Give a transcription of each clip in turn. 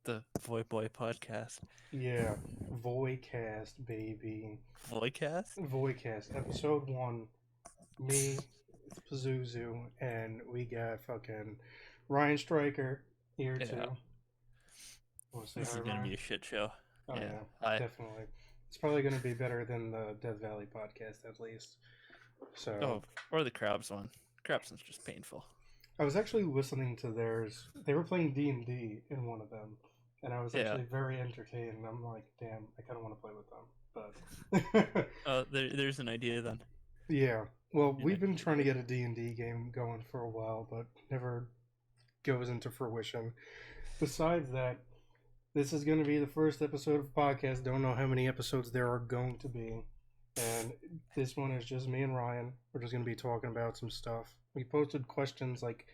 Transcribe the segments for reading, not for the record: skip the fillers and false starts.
the Voy Boy podcast. Yeah, Voy-cast, baby. Voy-cast? Voy-cast, episode 1. Me, it's Pazuzu, and we got fucking Ryan Stryker here Yeah, too. Want to say this hi, is gonna Ryan? be a shit show. Oh Yeah, yeah, I. definitely. It's probably going to be better than the Death Valley podcast, at least. So, Oh, or the Crabs one. Crabs one's just painful. I was actually listening to theirs. They were playing D&D in one of them, and I was Yeah. actually very entertained. And I'm like, damn, I kind of want to play with them, but There's an idea then. yeah. Well, An we've been idea. trying to get a D&D game going for a while, but never goes into fruition. Besides that, this is going to be the first episode of podcast. Don't know how many episodes there are going to be. And this one is just me and Ryan. We're just going to be talking about some stuff. We posted questions like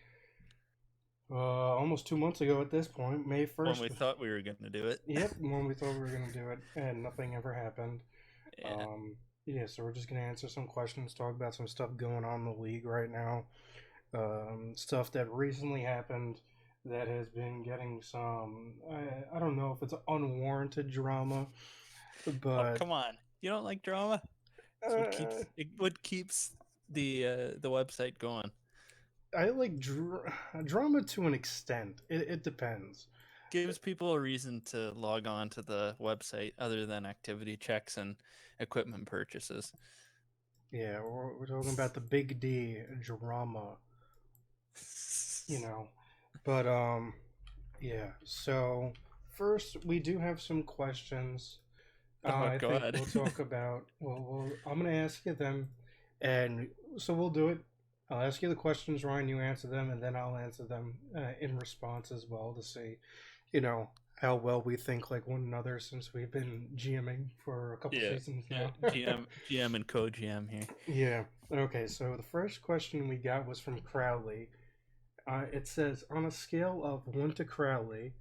almost 2 months ago at this point, May 1st. When we thought we were gonna do it. Yep, when we thought we were going to do it, and nothing ever happened. Yeah. Yeah, so we're just going to answer some questions, talk about some stuff going on in the league right now, stuff that recently happened that has been getting some, I don't know if it's unwarranted drama, Oh, but come on. You don't like drama? It's what keeps the website going. I like drama to an extent. It depends. Gives people a reason to log on to the website other than activity checks and equipment purchases. Yeah, we're talking about the big D drama, you know. But yeah. So first, we do have some questions. Oh I think God. we'll talk about. Well, I'm gonna ask you them, and so we'll do it. I'll ask you the questions, Ryan. You answer them, and then I'll answer them in response as well to see, how well we think like one another since we've been GMing for a couple seasons Yeah. now. GM and co-GM here. Yeah. Okay. So the first question we got was from Crowley. It says, on a scale of 1 to Crowley,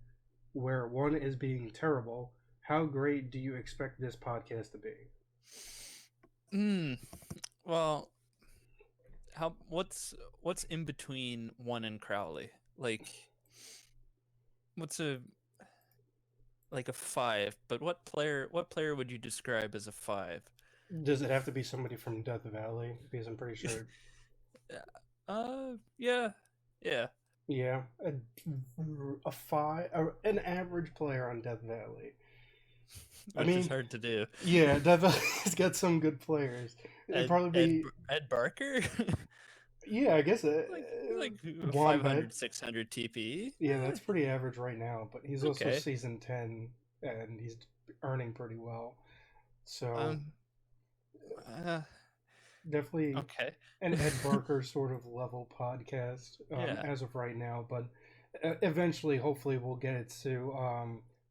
where 1 is being terrible, how great do you expect this podcast to be? Well, what's in between 1 and Crowley? Like, what's a 5? But what player would you describe as a 5? Does it have to be somebody from Death Valley? Because I'm pretty sure. Yeah. Yeah, a 5, or an average player on Death Valley. Which is hard to do. Yeah, Death Valley's got some good players. It'd probably be Ed Barker. Yeah, I guess like 500, 500, 600 TP. Yeah, that's pretty average right now. But he's also Okay. season 10, and he's earning pretty well. So definitely okay. an Ed Barker sort of level podcast as of right now. But eventually, hopefully, we'll get it to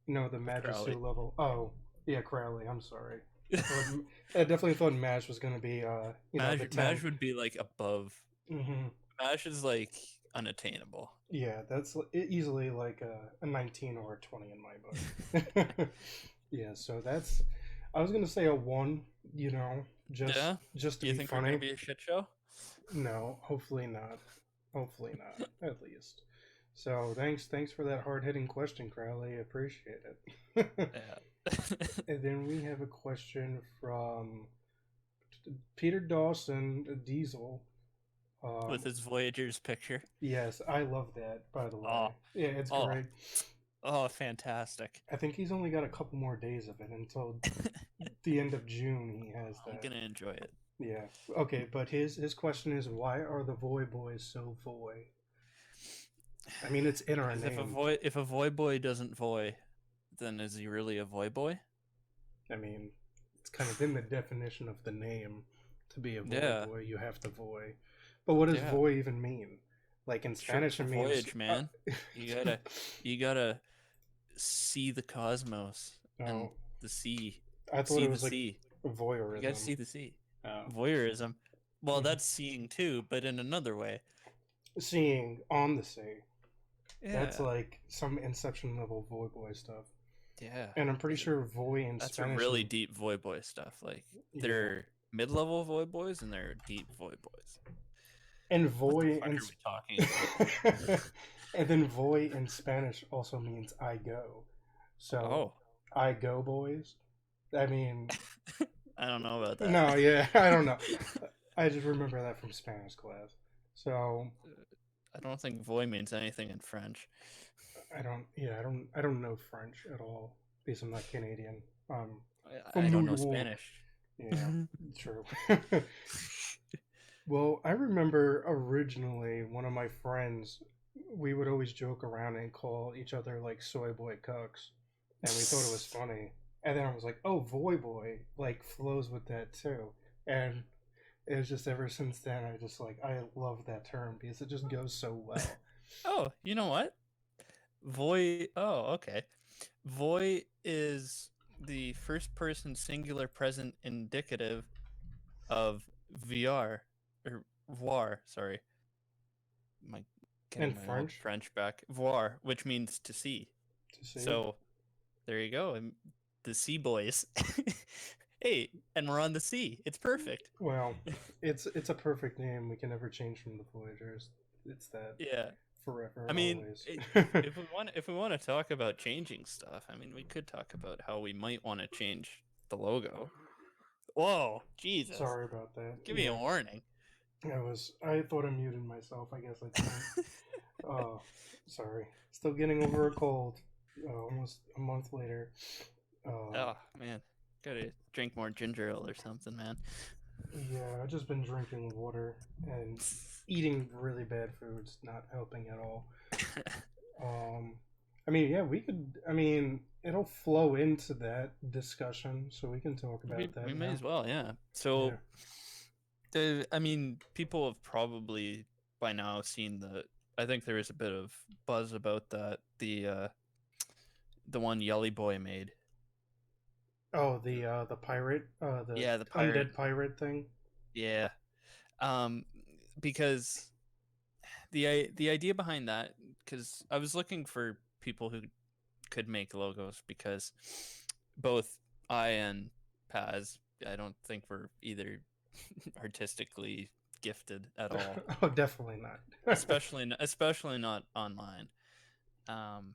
the Magisu level. Oh, yeah, Crowley. I'm sorry. I definitely thought Mash was going to be Mash would be like above. Mm-hmm. Mash is like unattainable. Yeah, that's easily like a 19 or a 20 in my book. Yeah, so that's. I was gonna say a 1. Just to Do you be think funny. we're gonna be a shit show? No, hopefully not. Hopefully not, at least. So thanks for that hard hitting question, Crowley. I appreciate it. Yeah. And then we have a question from Peter Dawson, Diesel. With his Voyagers picture. Yes, I love that, by the way. Oh. Yeah, it's great. Oh, fantastic. I think he's only got a couple more days of it until the end of June. He has that. I'm going to enjoy it. Yeah. Okay, but his question is, why are the Voy boys so Voy? I mean, it's in our name. If a Voy boy doesn't Voy, then is he really a Voy boy? I mean, it's kind of in the definition of the name. To be a Voy boy, you have to Voy. But what does Voy even mean? Like in Spanish, it means voyage, man. You gotta see the cosmos and the sea. I thought it was like voyeurism. You gotta see the sea. Voyeurism. Well, that's seeing too, but in another way. Seeing on the sea. Yeah. That's like some Inception level Voy boy stuff. Yeah. And I'm pretty sure Voy in Spanish. That's really deep Voy boy stuff. Like they're mid-level Voy boys and they're deep Voy boys. And Voy what the fuck are we talking about? And then Voy in Spanish also means I go. So, Oh, I go boys. I mean, I don't know about that. no, yeah, I don't know. I just remember that from Spanish class. So, I don't think voy means anything in French. I don't know French at all because I'm not Canadian. I From don't New know York. Spanish. Yeah, true. Well, I remember originally one of my friends, we would always joke around and call each other like soy boy cucks, and we thought it was funny. And then I was like, oh, voy boy, like flows with that too. And it was just ever since then, I love that term because it just goes so well. Oh, you know what? Voy. Oh, okay. Voy is the first person singular present indicative of VR or voir. Sorry, my In getting my old French, French back. Voir, which means to see. to see. So there you go. The Sea Boys. Hey, and we're on the sea. It's perfect. Well, it's a perfect name. We can never change from the Voyagers. It's that Yeah. forever I and mean, always. if we want to talk about changing stuff, I mean, we could talk about how we might want to change the logo. Whoa, Jesus! Sorry about that. Give me a Yeah, warning. I thought I muted myself. I guess I didn't. Oh, sorry. Still getting over a cold. Almost a month later. Uh, Oh man, gotta drink more ginger ale or something, man. yeah, I've just been drinking water and eating really bad foods, not helping at all. Um, I mean, yeah, we could. I mean, it'll flow into that discussion, so we can talk we about that we may now. as well, yeah. Yeah. So, I mean, people have probably by now seen the. I think there is a bit of buzz about that. The one Yelly Boy made. Oh, the pirate, the Yeah, the pirate. undead pirate thing. Yeah. Um, because the idea behind that, because I was looking for people who could make logos because both I and Paz, I don't think we're either artistically gifted at all, Oh, definitely not. especially not online. Um,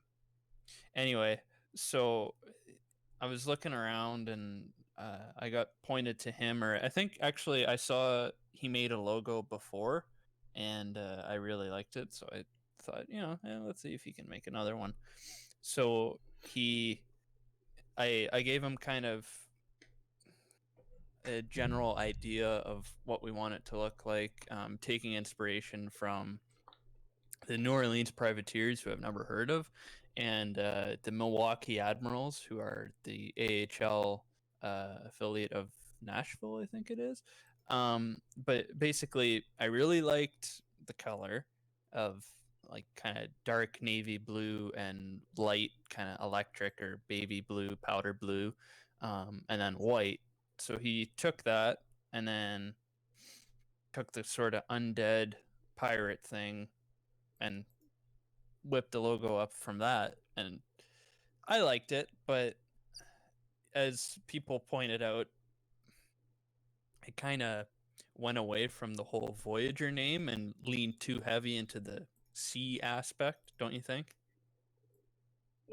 anyway, so I was looking around and I got pointed to him, or I think actually I saw he made a logo before, and I really liked it, so I thought, let's see if he can make another one. So I gave him kind of a general idea of what we want it to look like, taking inspiration from the New Orleans Privateers, who I've never heard of, and the Milwaukee Admirals, who are the AHL affiliate of Nashville, I think it is. But basically, I really liked the color of like kind of dark navy blue and light kind of electric or baby blue, powder blue, and then white. So he took that and then took the sort of undead pirate thing and whipped the logo up from that, and I liked it, but as people pointed out, it kind of went away from the whole Voyager name and leaned too heavy into the sea aspect, don't you think?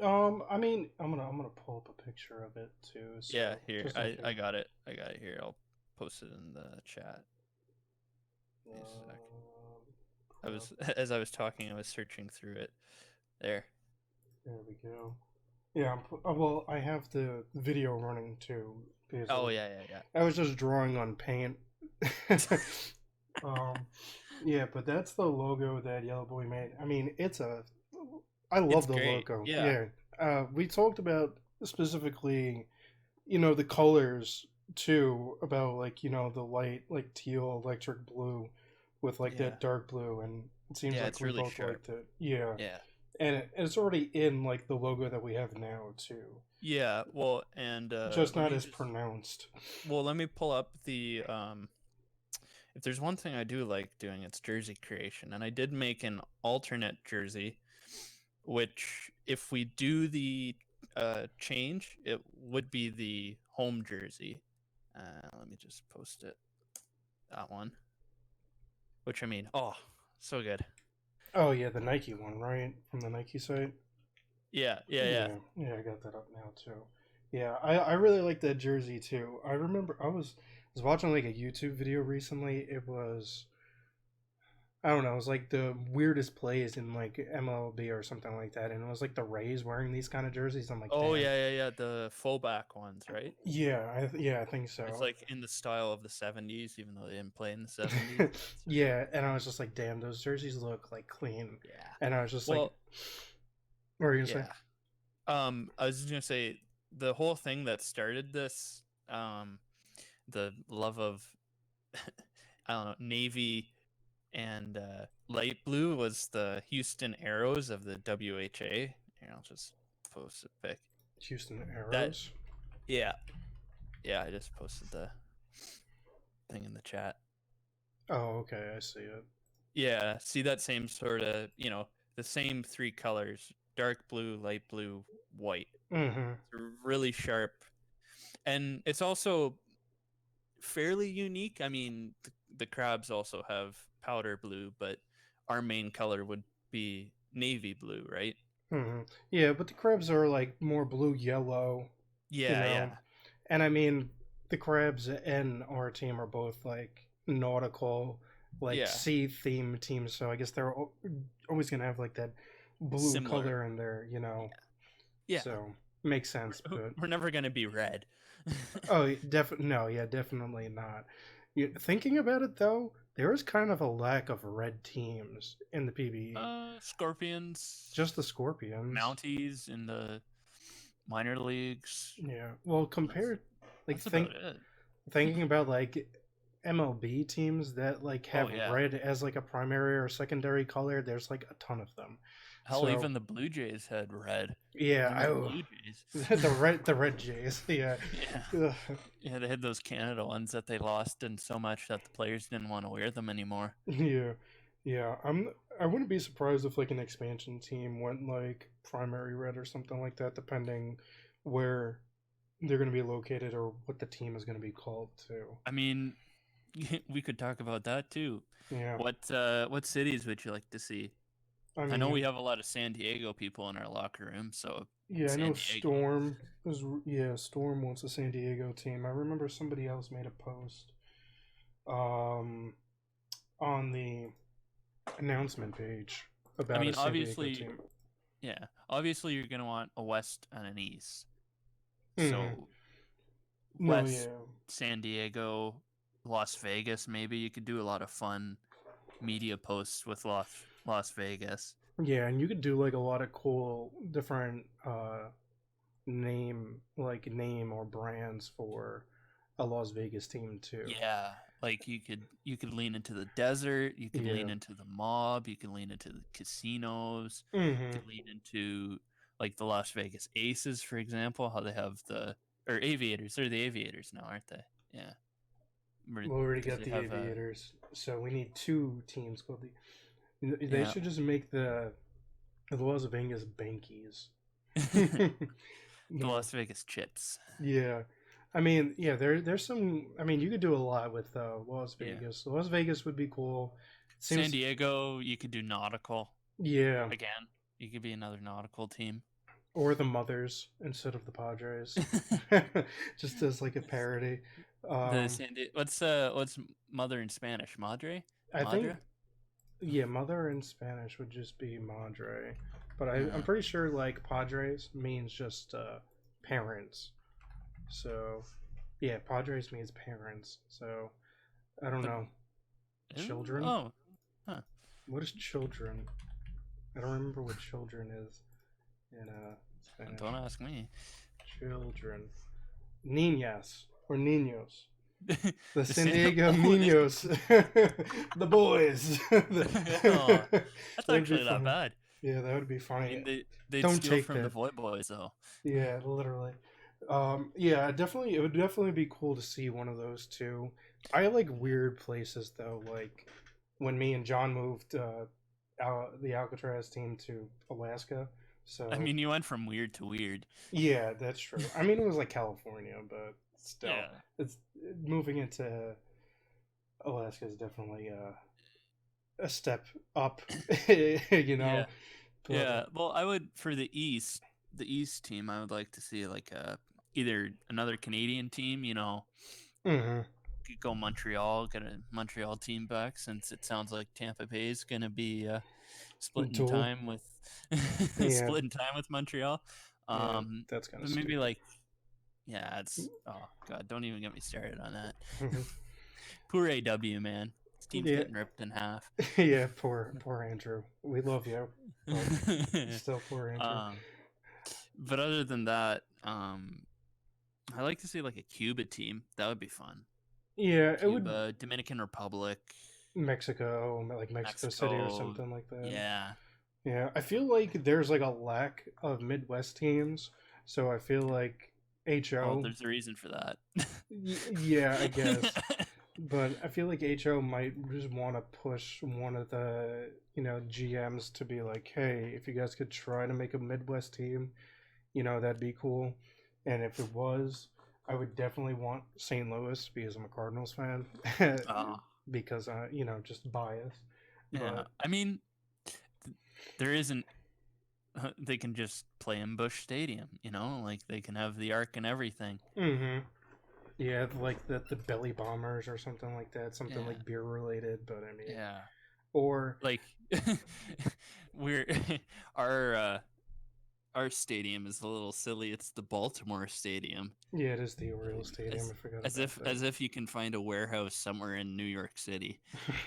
I mean, I'm gonna pull up a picture of it too, Yeah, so here, just in I case. got it. I got it here. I'll post it in the chat. Give me a sec. I Crop. was as I was talking, I was searching through it. There. There we go. Yeah, well, I have the video running too because Oh yeah, yeah, yeah. I was just drawing on paint. um, yeah, but that's the logo that Yellow Boy made. I mean, I It's love the great. logo. Yeah. Yeah, we talked about specifically, the colors too, about like the light, like teal, electric blue, with like Yeah. that dark blue, and it seems Yeah, like it's we really both sharp. liked it. Yeah, Yeah. and it's already in like the logo that we have now too, Yeah, well, and just not as pronounced. let me pull up the if there's one thing I do like doing, it's jersey creation, and I did make an alternate jersey, which if we do the change, it would be the home jersey. Let me just post it. That one, which I mean, oh, so good. Oh yeah, the Nike one, right? From the Nike site. Yeah, I got that up now too. Yeah, I really like that jersey too. I remember I was watching like a YouTube video recently. It was, I don't know, it was like the weirdest plays in like MLB or something like that, and it was like the Rays wearing these kind of jerseys. I'm like, Oh damn. yeah. The fullback ones, right? Yeah, I think It's so. like in the style of the '70s, even though they didn't play in the '70s. Yeah, and I was just like, damn, those jerseys look like clean. Yeah. And I was just like, Well, what were you gonna say? yeah. I was just gonna say the whole thing that started this, the love of I don't know, navy and light blue was the Houston Arrows of the WHA. Here, I'll just post a pic. Houston That Arrows. yeah, I just posted the thing in the chat. Oh, okay, I see it. Yeah, see that same sort of, the same three colors: dark blue, light blue, white. Mm-hmm. They're really sharp, and it's also fairly unique. I mean, the crabs also have powder blue, but our main color would be navy blue, right? Mm-hmm. Yeah, but the crabs are like more blue yellow, you Yeah, know. yeah, And I mean, the crabs and our team are both like nautical, like yeah. sea themed teams. So I guess they're always gonna have like that blue Similar. color in there, you know. Yeah. So makes sense. But We're never gonna be red. oh, definitely not. Thinking about it though, there is kind of a lack of red teams in the PBE. Scorpions, Just the Scorpions. Mounties in the minor leagues. Yeah. Well, That's compared, like that's about it. thinking about like MLB teams that like Oh have yeah. red as like a primary or secondary color, there's like a ton of them. Hell, So even the Blue Jays had red. yeah, They're not the Blue Jays. the red Jays. Yeah. Yeah. Ugh. Yeah, they had those Canada ones that they lost in so much that the players didn't want to wear them anymore. Yeah. Yeah. I wouldn't be surprised if like an expansion team went like primary red or something like that, depending where they're going to be located or what the team is going to be called too. I mean, we could talk about that too. Yeah. What cities would you like to see? I I know we mean, have a lot of San Diego people in our locker room, so yeah, I San know Diego. Storm wants a San Diego team. I remember somebody else made a post um on the announcement page I about a mean, San Diego obviously, team. yeah. Obviously, you're gonna want a West and an East. Hmm. So No, West, yeah. San Diego, Las Vegas. Maybe you could do a lot of fun media posts with Las Vegas. Yeah, and you could do like a lot of cool different name or brands for a Las Vegas team too. Yeah, like you could lean into the desert, you could Yeah. lean into the mob, you can lean into the casinos, you Hmm. could lean into like the Las Vegas Aces, for example, how they have the or Aviators. They're the Aviators now, aren't they? Yeah, We already because got they the have Aviators, so we need two teams called the. They yeah. should just make the Las Vegas Bankies. The No, Las Vegas Chips. yeah. I mean, yeah. There's some. I mean, you could do a lot with Las Yeah. Vegas. Las Vegas would be cool. San Seems. Diego, you could do nautical Yeah, again. You could be another nautical team. or the Mothers instead of the Padres, just as like a parody. The Um, San Diego, what's mother in Spanish? Madre? I think Madre? yeah, mother in Spanish would just be madre, but I'm Uh, pretty sure like Padres means just parents. So yeah, Padres means parents. So I don't the know. Children? oh, huh. What is children? I don't remember what children is in Don't Spanish. ask me. Children. Niñas or niños. The The San San Diego oh, Niños. The boys. oh, that's That'd be actually not funny. bad. Yeah, that would be I funny. mean, they'd Don't steal take from the that. Void Boys though. Yeah, literally. Yeah, definitely. It would definitely be cool to see one of those too. I like weird places though, like when me and John moved the Alcatraz team to Alaska. I So mean, you went from weird to weird. yeah, that's true. I mean, it was like California, but still, Yeah. it's moving into Alaska is definitely a step up. You know, Yeah. But Yeah. Well, I would for the East team. I would like to see like either another Canadian team. mhm. Could go Montreal, get a Montreal team back since it sounds like Tampa Bay is going to be splitting Duel. time with Yeah, splitting time with Montreal. yeah, that's kind of But maybe stupid. like yeah, it's oh god, don't even get me started on that. Mhm. Poor AW man, his team's Yeah, getting ripped in half. yeah. Poor Andrew. We love you, but still poor Andrew. um, but other than that, I like to see like a Cuba team. That would be fun. Yeah, it would Cuba, Dominican Republic, Mexico, like Mexico City or Mexico. something like that. Yeah. Yeah, I feel like there's like a lack of Midwest teams, so I feel like Oh, HO. there's a reason for that. Yeah, I guess. But I feel like HO might just want to push one of the, GMs to be like, hey, if you guys could try to make a Midwest team, that'd be cool. And if it was, I would definitely want St. Louis because I'm a Cardinals fan, Oh, because just bias. yeah. But I mean, there isn't. They can just play in Busch Stadium, like they can have the arc and everything. hmm yeah, like the belly bombers or something like that, something Yeah, like beer related. But I mean, yeah. or Like we're our our stadium is a little silly. It's the Baltimore Stadium, yeah, it is the Orioles Stadium. as I forgot as about if you can find a warehouse somewhere in New York City.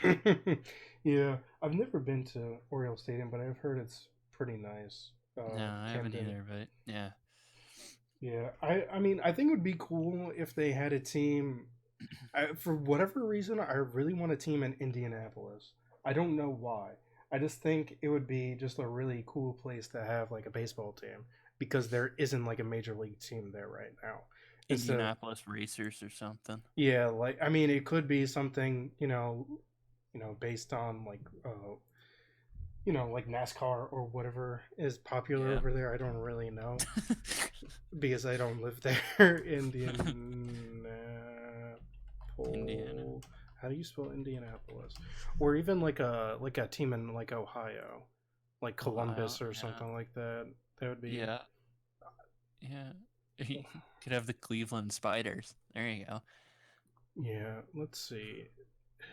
that. Yeah, I've never been to Oriole Stadium, but I've heard it's pretty nice. No, I haven't Camden. either, but yeah. Yeah, I mean, I think it would be cool if they had a team. For whatever reason, I really want a team in Indianapolis. I don't know why. I just think it would be just a really cool place to have like a baseball team because there isn't like a major league team there right now. Instead of Indianapolis Racers or something. yeah, like I mean, it could be something based on like like NASCAR or whatever is popular Yeah. over there. I don't really know because I don't live there. Indiana. How do you spell Indianapolis? Or even like a team in like Ohio, like Ohio. Columbus or Yeah. something like that. That would be Yeah. Yeah. You could have the Cleveland Spiders. There you go. yeah. Let's see,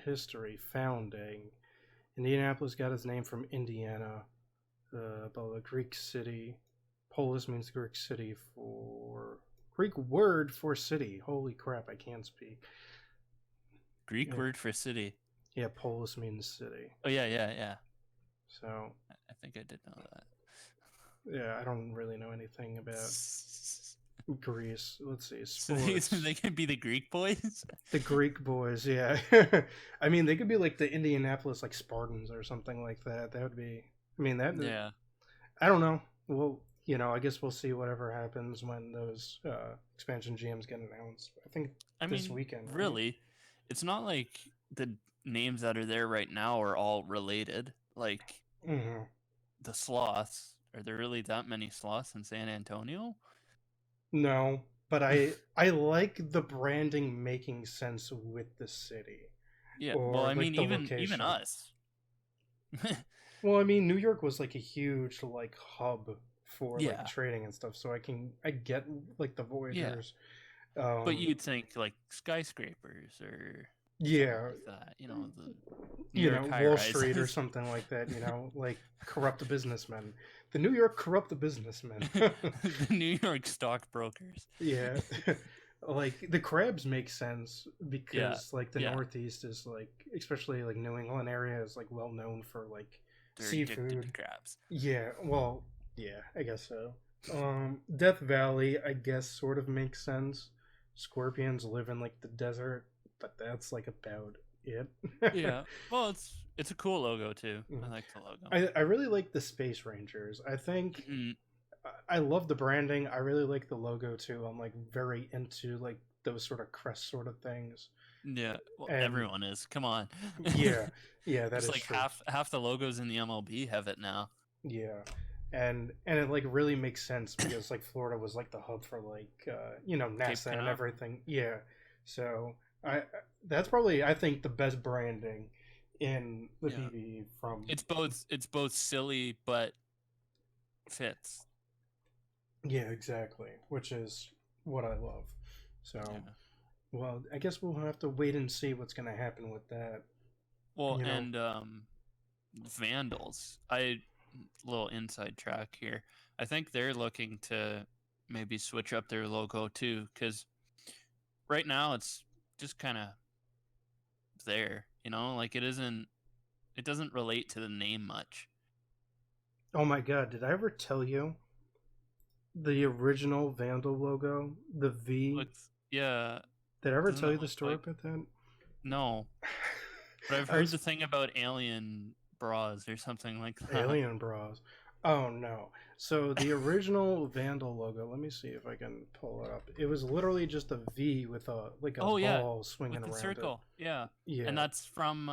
history, founding. Indianapolis got its name from Indiana, the Greek city. Polis means Greek city for Greek word for city. Holy crap, I can't speak. Greek Yeah, word for city. yeah, Polis means city. Oh yeah, yeah, yeah. So I think I did know that. yeah, I don't really know anything about Greece. Let's see, So sports. they can be the Greek boys. The Greek boys, yeah. I mean, they could be like the Indianapolis like Spartans or something like that. That would be. I mean, that. Yeah. I don't know. Well, I guess we'll see whatever happens when those expansion GMs get announced. I think I this mean, weekend. Right? really, it's not like the names that are there right now are all related. Like Mm-hmm. the sloths. Are there really that many sloths in San Antonio? No, but I like the branding making sense with the city Yeah. Well, or I mean, like the even location. us. Well, I mean, New York was like a huge like hub for like Yeah. trading and stuff, so I get like the Yeah. Voyagers. But Um, you'd think like skyscrapers or something yeah, like that. The New York high Wall Street or rises. something like that. Like corrupt businessmen. The New York corrupt businessmen. The New York stockbrokers. Yeah. Like the crabs make sense Yeah. because like the Yeah. Northeast is like, especially like New England area is like well known for like They're addicted to seafood. crabs. Yeah, well, yeah, I guess so. Death Valley, I guess, sort of makes sense. Scorpions live in like the desert, but that's like about it. Yeah. Well, it's a cool logo too. I like the logo. I really like the Space Rangers. I think Mhm. I love the branding. I really like the logo too. I'm like very into like those sort of crest sort of things. Yeah. Well, And everyone is. Come on. yeah, yeah, that It's is like true. half the logos in the MLB have it now. Yeah. And it like really makes sense because like Florida was like the hub for like Cape NASA and Canaveral. everything. Yeah. So that's probably I think the best branding in the Yeah. BB from It's both silly but fits. Yeah, exactly. Which is what I love. So, Yeah. well, I guess we'll have to wait and see what's going to happen with that. Well, You know, and Vandals. Little inside track here. I think they're looking to maybe switch up their logo too, because right now it's just kind of there. Like it isn't. It doesn't relate to the name much. oh my god, did I ever tell you the original Vandal logo, the V? Yeah. Did I ever Doesn't tell it you the look story like? about that? No, but I've I heard was the thing about alien bras or something like that. Alien Bras. Oh no. So the original Vandal logo, let me see if I can pull it up. It was literally just a V with a like a Oh yeah, ball swinging with the around it. circle. Yeah, and Yeah. that's from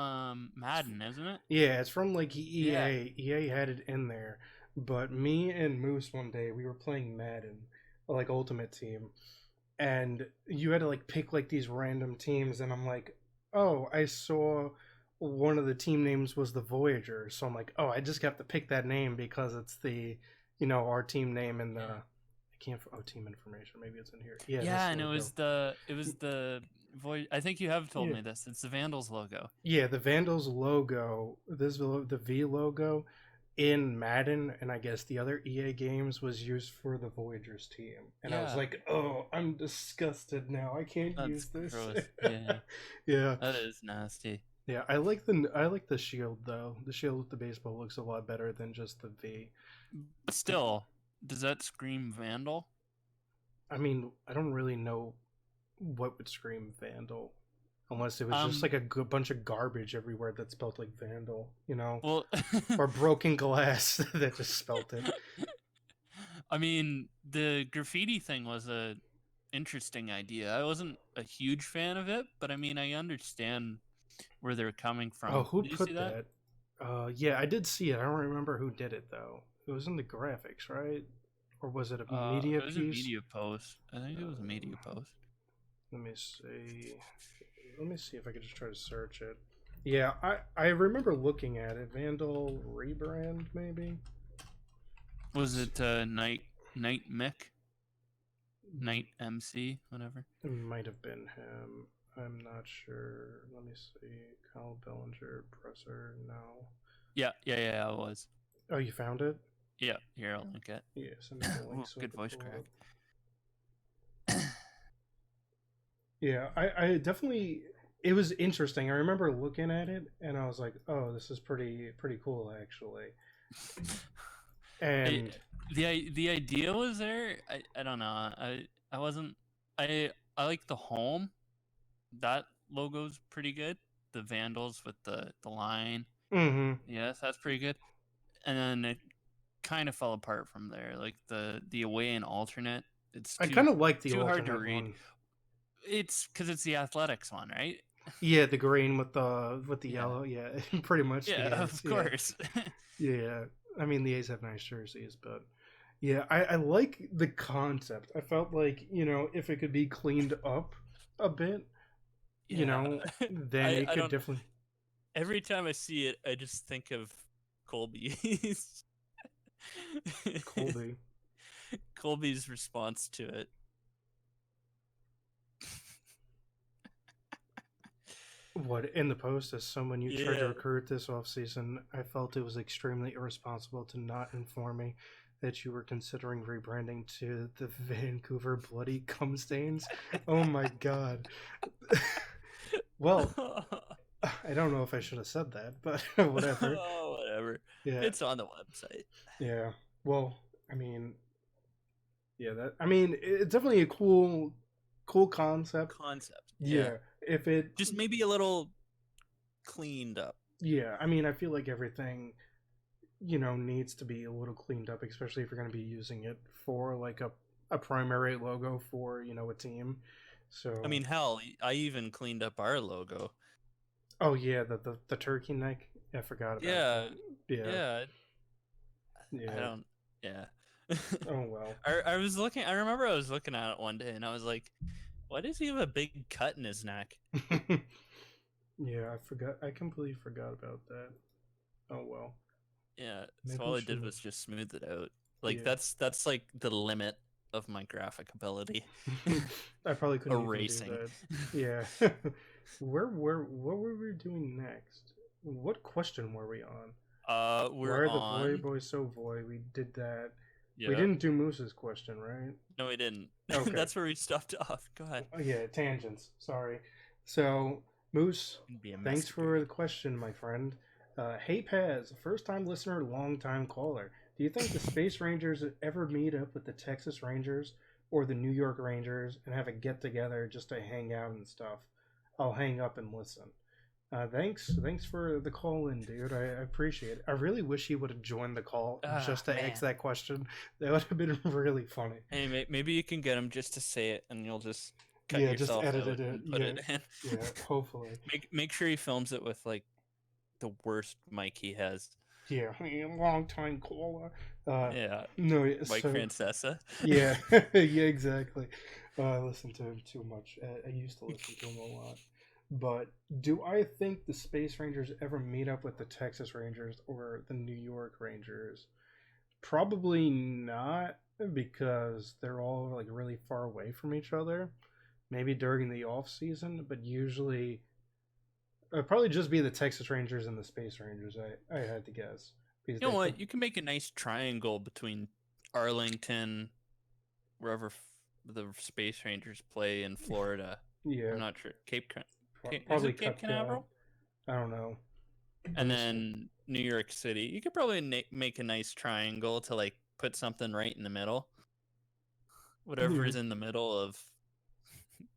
Madden, isn't it? Yeah, it's from like Yeah. EA. EA had it in there. But me and Moose one day we were playing Madden, like Ultimate Team, and you had to like pick like these random teams, and I'm like, oh, I saw one of the team names was the Voyager, so I'm like, oh, I just have to pick that name because it's the, our team name and the. Yeah. I can't. Oh, team information. Maybe it's in here. Yeah, this Yeah, and it logo. was the voice. I think you have told Yeah, me this. It's the Vandals logo. yeah. The Vandals logo. The V logo in Madden and I guess the other EA games was used for the Voyagers team. And I was Yeah, like, oh, I'm disgusted now. I can't that's use this. gross. Yeah, Yeah. that is nasty. Yeah, I like the shield though. The shield with the baseball looks a lot better than just the V. But still, does that scream Vandal? I mean, I don't really know what would scream Vandal unless it was just Um, like a bunch of garbage everywhere that spelled like Vandal, well, or broken glass that just spelt it. I mean, the graffiti thing was a interesting idea. I wasn't a huge fan of it, but I mean, I understand where they're coming Oh, from. who Did you see put that? that? Yeah, I did see it. I don't remember who did it though. It was in the graphics, right? Or was it a media It was a piece? media post. I think it was a media Um, post. let me see. Let me see if I could just try to search it. Yeah, I remember looking at it. Vandal rebrand, maybe. Was it Night Mick? Night MC, whatever. It might have been him. I'm not sure. Let me see. Kyle Bellinger, presser. No. Yeah, it was. Oh, you found it? Yeah, here, I'll link it. Yeah, send me the link Ooh, so I good can voice pull it crack. up. Yeah, I definitely. It was interesting. I remember looking at it and I was like, "Oh, this is pretty cool, actually." I, And the idea was there. I don't know. I wasn't. I like the home. That logo's pretty good. The Vandals with the line. hmm Yes, that's pretty good. And then it kind of fell apart from there. Like the away and alternate. It's I too kind of like the too hard to alternate read. one. It's because it's the athletics one, right? Yeah, the green with the Yeah. yellow. Yeah, pretty much Yeah, the A's. of Yeah, course. yeah. I mean, the A's have nice jerseys, but yeah, I like the concept. I felt like if it could be cleaned up a bit, Yeah. then it I could don't. definitely. Every time I see it, I just think of Colby's Colby. Colby's response to it. What in the post as someone you tried to Yeah. recruit this offseason, I felt it was extremely irresponsible to not inform me that you were considering rebranding to the Vancouver Bloody Cum Stains. Oh my god. Well, I don't know if I should have said that, but whatever. Oh, whatever. Yeah, It's on the website. yeah. Well, I mean, yeah. It's definitely a cool concept. Concept. Yeah. Yeah, if it, Just maybe a little cleaned up. yeah. I mean, I feel like everything needs to be a little cleaned up, especially if you're going to be using it for like a primary logo for a team. So I mean, hell, I even cleaned up our logo. oh yeah, the turkey neck. I forgot about Yeah. that. Yeah, Yeah. I yeah. don't. Yeah. Oh well. I was looking. I remember I was looking at it one day, and I was like, "Why does he have a big cut in his neck?" Yeah, I forgot. I completely forgot about that. Oh well. Yeah. So Maybe all we I did should. was just smooth it out. Like Yeah. that's like the limit of my graphic ability. I probably couldn't Erasing. even do that. Yeah. What were we doing next? What question were we on? Why We're are the Voy on. boys so Voy? We did that. We Yep. didn't do Moose's question, right? No, we didn't. Okay. That's where we stopped off. Go ahead. Yeah, tangents. Sorry. So, Moose, Can be a thanks messy for bird. the question, my friend. Hey Paz, first time listener, long time caller. Do you think the Space Rangers ever meet up with the Texas Rangers or the New York Rangers and have a get together just to hang out and stuff? I'll hang up and listen. Thanks for the call in, dude. I appreciate it. I really wish he would have joined the call Ah, just to man. ask that question. That would have been really funny. Hey, maybe you can get him just to say it, and you'll just cut Yeah, just yourself edited out it. and put Yeah, it in. yeah. Hopefully. Make sure he films it with like the worst mic he has. Yeah, long time caller. Yeah, No, Mike so Francesa. yeah, yeah, exactly. I listen to him too much. I used to listen to him a lot. But do I think the Space Rangers ever meet up with the Texas Rangers or the New York Rangers? Probably not, because they're all like really far away from each other. Maybe during the off season, but usually it'd probably just be the Texas Rangers and the Space Rangers. I had to guess because You know what? You can make a nice triangle between Arlington, wherever the Space Rangers play in Florida. yeah, I'm not sure. Is probably it Cape cut that. Canaveral? I don't know. Let And me see. then New York City. You could probably make a nice triangle to like put something right in the middle. Whatever Yeah, is in the middle of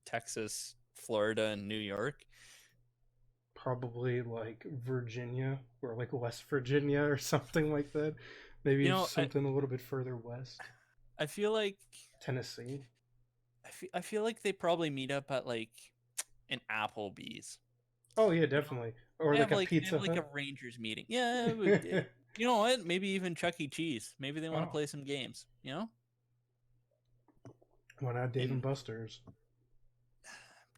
Texas, Florida, and New York. probably like Virginia or like West Virginia or something like that. Maybe You know, something a little bit further west. I feel like Tennessee. I feel like they probably meet up at like an Applebee's. Oh yeah, You know, definitely. Or like a they have Pizza like a Hut. Rangers meeting. Yeah, you know what? Maybe even Chuck E. Cheese. Maybe they want to Oh, play some games. You know, why not Dave and and Buster's?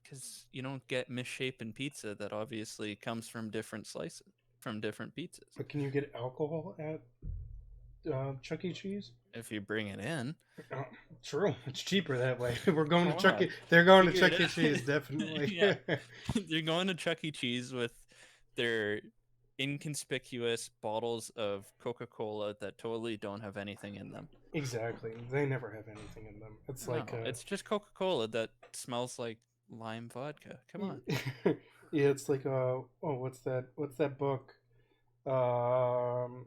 because you don't get misshapen pizza that obviously comes from different slices from different pizzas. But can you get alcohol at Chuck E. Cheese? If you bring it in, Oh, true. It's cheaper that way. We're going to come Chuck on, E. They're going to figure Chuck it E. out. Cheese, definitely. Yeah, they're going to Chuck E. Cheese with their inconspicuous bottles of Coca-Cola that totally don't have anything in them. Exactly. They never have anything in them. It's No, like it's just Coca-Cola that smells like lime vodka. Come on. yeah, it's like what's that? What's that book? Oh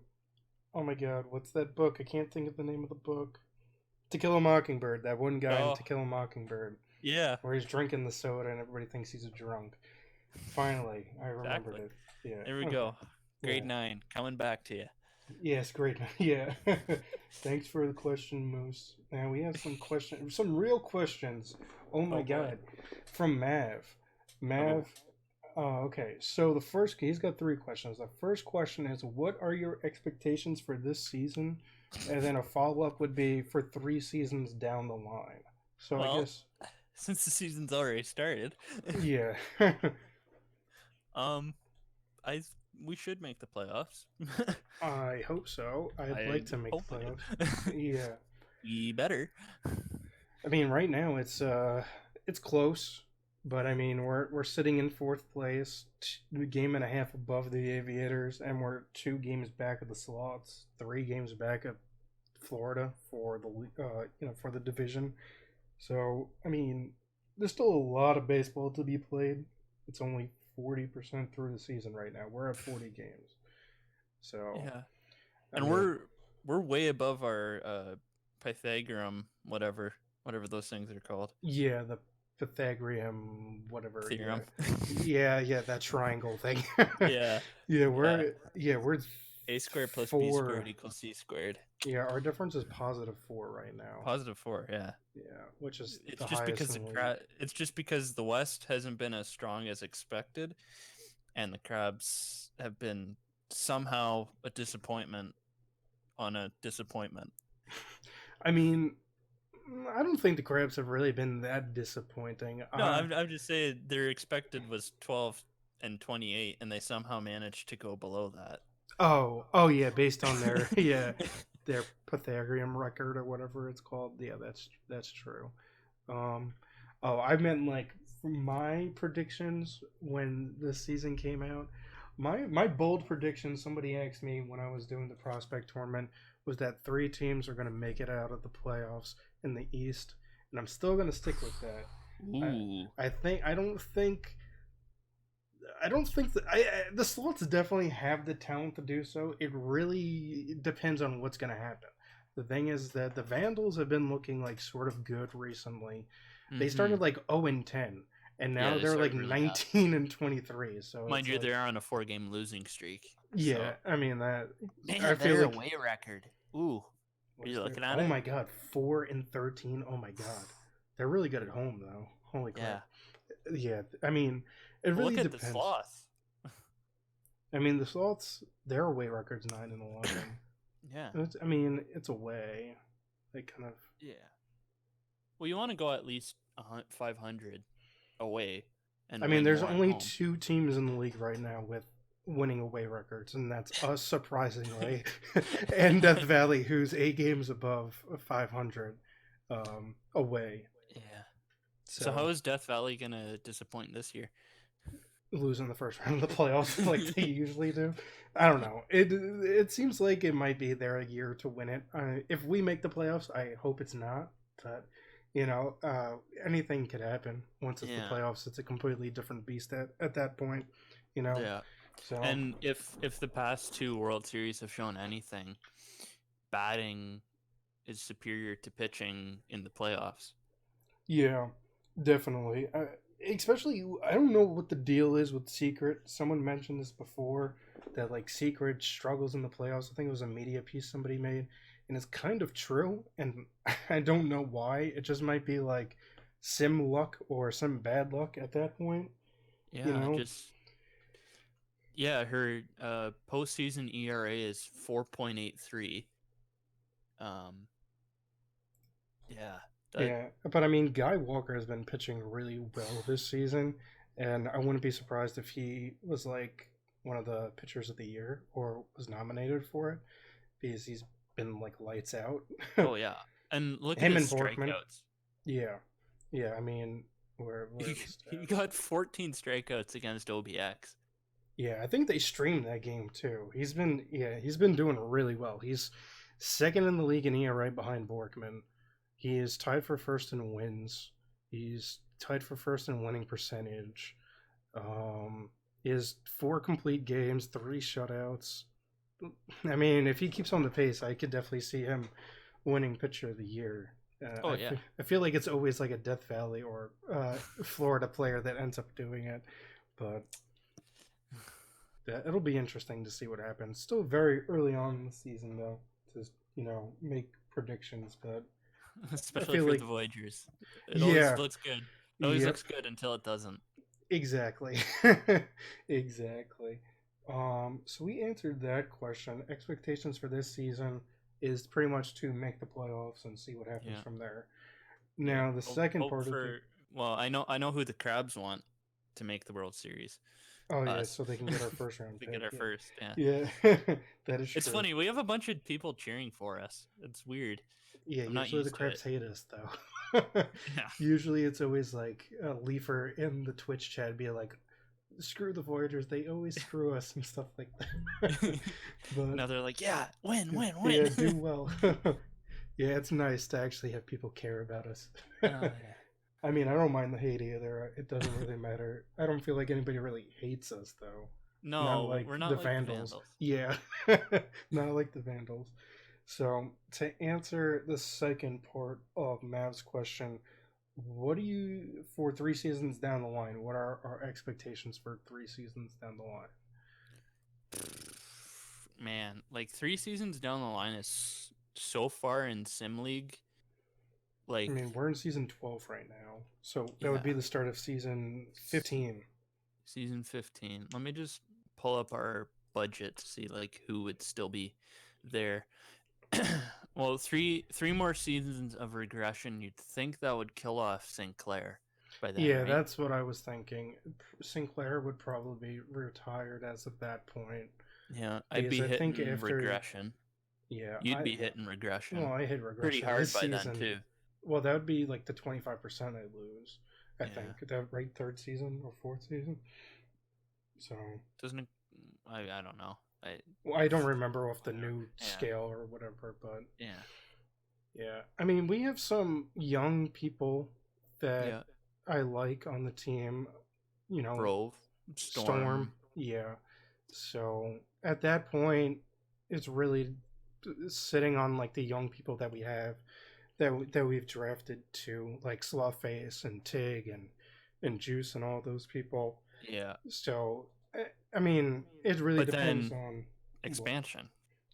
my god, what's that book? I can't think of the name of the book. To Kill a Mockingbird. That one guy in Oh, To Kill a Mockingbird, yeah, where he's drinking the soda and everybody thinks he's a drunk. Finally, I remembered exactly. it. Yeah. There we Okay. go. Grade Yeah. 9 coming back to you. Yes, great. Yeah. Thanks for the question, Moose. Now we have some questions, some real questions. Oh my Oh boy. god, from Mav. Oh. Mav. Okay. So the first, he's got three questions. The first question is, what are your expectations for this season? And then a follow up would be for 3 seasons down the line. So I Well, guess, since the season's already started, yeah. um, I we should make the playoffs. I hope so. I'd I like to make hope the we playoffs. do. Yeah. We better. I mean, right now it's close, but I mean we're sitting in fourth place, a game and a half above the Aviators, and we're 2 games back of the Slots, 3 games back of Florida for the for the division. So I mean, there's still a lot of baseball to be played. It's only 40% through the season right now. We're at 40 games, so Yeah, I and mean, we're way above our Pythagorean whatever those things are called. yeah, the Pythagorean, whatever. Theorem. Yeah, that triangle thing. Yeah, yeah, yeah. we're A squared plus B 4. squared equals C squared. Yeah, our difference is +4 right now. +4, yeah. Yeah, which is It's the just highest because in the league. it's just because the West hasn't been as strong as expected, and the Crabs have been somehow a disappointment on a disappointment. I mean, I don't think the Crabs have really been that disappointing. No, I'm just saying their expected was 12 and 28, and they somehow managed to go below that. Oh yeah, based on their yeah, their Pythagorean record or whatever it's called. Yeah, that's true. Um, oh, I meant like my predictions when this season came out. My bold prediction. Somebody asked me when I was doing the prospect tournament was that 3 teams are going to make it out of the playoffs in the East, and I'm still going to stick with that. Ooh. I don't think that the slots definitely have the talent to do so. It really depends on what's going to happen. The thing is that the Vandals have been looking like sort of good recently. They started like 0-10, and now they're like really 19-23. So mind you, like, they're on a 4-game losing streak. yeah, So. I mean that. Man, I feel their like away record. Ooh. Are you looking at oh it? my god, 4-13. Oh my god, they're really good at home though. Holy crap. Yeah, I mean, it really look at depends. the Sloths. I mean, the Sloths, their away record's 9-11. Yeah. I mean, it's away. They kind of. Yeah. Well, you want to go at least 500 away. And I mean, there's only home. 2 teams in the league right now with winning away records, and that's us, surprisingly, and Death Valley, who's 8 games above 500 away. Yeah. So how is Death Valley gonna disappoint this year? Losing the first round of the playoffs like they usually do. I don't know. It seems like it might be their year to win it. If we make the playoffs, I hope it's not. But anything could happen once it's the playoffs. It's a completely different beast at that point. Yeah. So and if the past 2 World Series have shown anything, batting is superior to pitching in the playoffs. Yeah, definitely. Especially, I don't know what the deal is with Secret. Someone mentioned this before, that like Secret struggles in the playoffs. I think it was a media piece somebody made, and it's kind of true. And I don't know why. It just might be like sim luck or some bad luck at that point. Yeah, her postseason ERA is 4.83. Yeah, but I mean, Guy Walker has been pitching really well this season, and I wouldn't be surprised if he was like one of the pitchers of the year or was nominated for it, because he's been like lights out. Oh yeah, and look him at his and Borkman. strikeouts. Yeah. I mean, where he got 14 strikeouts against OBX. Yeah, I think they streamed that game too. He's been doing really well. He's second in the league in ERA behind Borkman. He is tied for first in wins. He's tied for first in winning percentage. He has 4 complete games, 3 shutouts. I mean, if he keeps on the pace, I could definitely see him winning pitcher of the year. I feel like it's always like a Death Valley or Florida player that ends up doing it, but it'll be interesting to see what happens. Still very early on in the season, though, to make predictions, but. Especially for the Voyagers. It always looks good. It always looks good until it doesn't. Exactly. Exactly. So we answered that question. Expectations for this season is pretty much to make the playoffs and see what happens from there. Now the second part of it. Well, I know who the Crabs want to make the World Series. Oh yeah, so they can get our first round. They get our first. Yeah, that is true. It's funny. We have a bunch of people cheering for us. It's weird. Yeah, usually the Crabs hate us though. Usually it's always like a Leafer in the Twitch chat be like, "Screw the Voyagers, they always screw us," and stuff like that. But now they're like, "Yeah, win." Yeah, do well. Yeah, it's nice to actually have people care about us. I mean, I don't mind the hate either. It doesn't really matter. I don't feel like anybody really hates us though. No, not like we're not the like Vandals. the Vandals. Yeah, not like the Vandals. So to answer the second part of Mav's question, what do you for 3 seasons down the line? What are our expectations for 3 seasons down the line? Man, like 3 seasons down the line is so far in Sim League. Like, I mean, we're in season 12 right now, so that would be the start of season 15. Season 15. Let me just pull up our budget to see like who would still be there. Well, three more seasons of regression. You'd think that would kill off Sinclair by then. Yeah, right? that's what I was thinking. Sinclair would probably be retired as of that point. Yeah, I'd be hitting regression. Yeah, You'd be hitting regression I hit pretty regression hard this by then season. too. Well, that would be like the 25% I lose. I Yeah. think that right, third season or fourth season. So Doesn't it? I don't know. I don't remember off the new Yeah. scale or whatever, but Yeah. yeah. I mean, we have some young people that Yeah. I like on the team. You know, Grove, Storm. Yeah. So at that point, it's really sitting on like the young people that we have that we've drafted to, like Slawface and Tig and Juice and all those people. Yeah. So I mean, it really But depends then on expansion.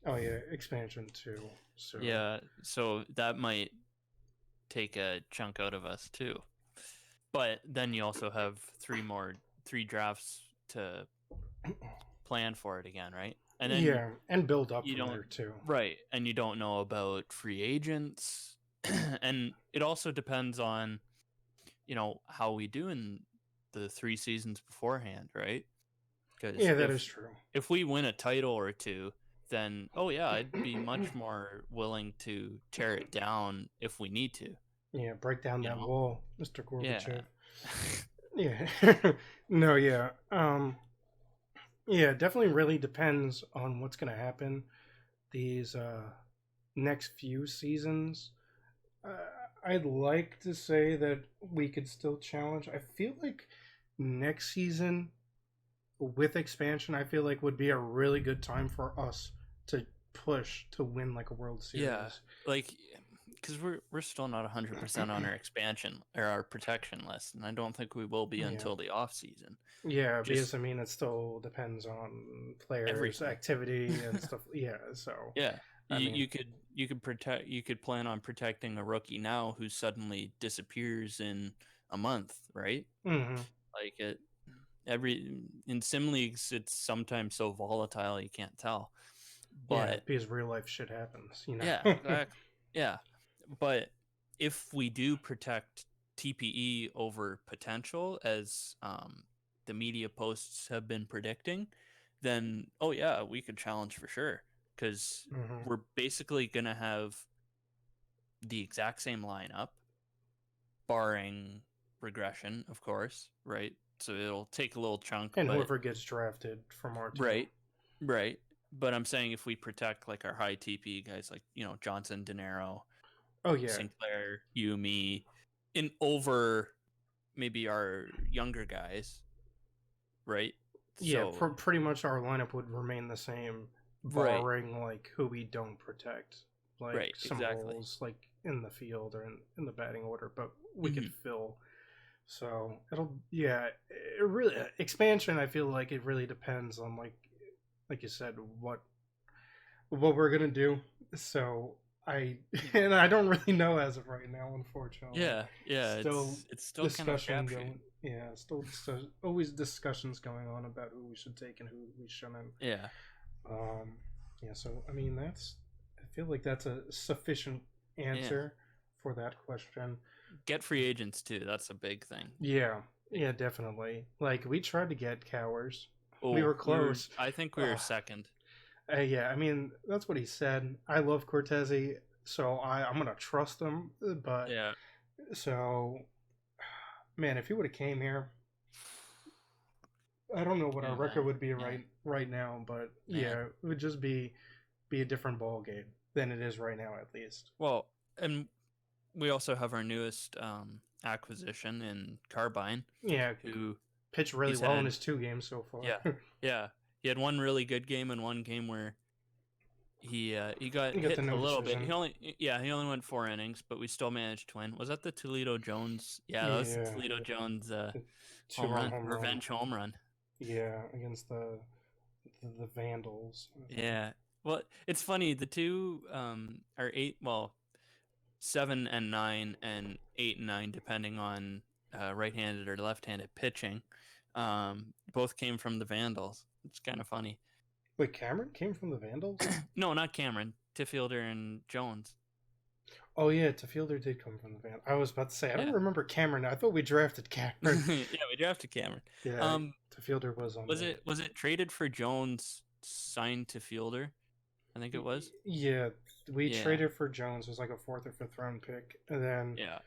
Oh yeah, expansion too. So Yeah. So that might take a chunk out of us too. But then you also have three drafts to plan for it again, right? And then yeah, and build up you from don't there too. right, and you don't know about free agents, and it also depends on how we do in the 3 seasons beforehand, right? Because Yeah, that is true. if we win a title or two, then yeah, I'd be much more willing to tear it down if we need to. Yeah, break down that wall, Mr. Yeah. Gorbachev. Yeah. No, yeah. Yeah, definitely really depends on what's going to happen these next few seasons. Uh, I'd like to say that we could still challenge. I feel like next season with expansion, I feel like would be a really good time for us to push to win like a World Series. Yeah, like because we're still not 100% on our expansion or our protection list, and I don't think we will be until the off season. Yeah, because I mean it still depends on players' activity and stuff. Yeah, so yeah, you could plan on protecting a rookie now who suddenly disappears in a month, right? Mm-hmm. Like in sim leagues, it's sometimes so volatile you can't tell. But because real life shit happens, Yeah, exactly. Yeah, but if we do protect TPE over potential, as the media posts have been predicting, then yeah, we could challenge for sure because we're basically gonna have the exact same lineup, barring regression, of course, right? So it'll take a little chunk, and whoever gets drafted from our team, right. But I'm saying if we protect like our high TP guys, like Johnson, De Niro, Sinclair, Yumi, in over maybe our younger guys, right? Yeah, so pretty much our lineup would remain the same, barring like who we don't protect, like some roles like in the field or in the batting order, but we could fill. So it'll it really expansion. I feel like it really depends on like you said what we're gonna do. So I don't really know as of right now, unfortunately. Yeah. Still it's still discussion kind of going. Yeah, still always discussions going on about who we should take and who we shouldn't. Yeah. Yeah. So I mean, I feel like that's a sufficient answer for that question. Get free agents too. That's a big thing. Yeah. Yeah, definitely. Like we tried to get Cowers. We were close. I think we were second. Yeah, I mean that's what he said. I love Cortese, so I'm gonna trust him. But yeah, so man, if he would have came here, I don't know what our record would be right now, but yeah, it would just be a different ball game than it is right now, at least. Well, and we also have our newest acquisition in Carbine. Yeah, who pitched really well in his 2 games so far. Yeah. He had one really good game and one game where he got hit a little bit. He only went 4 innings, but we still managed to win. Was that the Toledo Jones? Yeah, that was the Toledo Jones revenge home run. Yeah, against the Vandals. Yeah. Well, it's funny. The two are 7 and 9 and 8 and 9, depending on right-handed or left-handed pitching. Both came from the Vandals. It's kind of funny. Wait, Cameron came from the Vandals? No, not Cameron. Tiffielder and Jones. Oh yeah, Tiffielder did come from the Vandals. I was about to say I don't remember Cameron. I thought we drafted Cameron. Yeah, we drafted Cameron. Yeah, Tiffielder was on. Was it traded for Jones, signed Tiffielder, I think it was. Yeah, we Yeah. traded for Jones. It was like a fourth or fifth round pick, and then Yeah.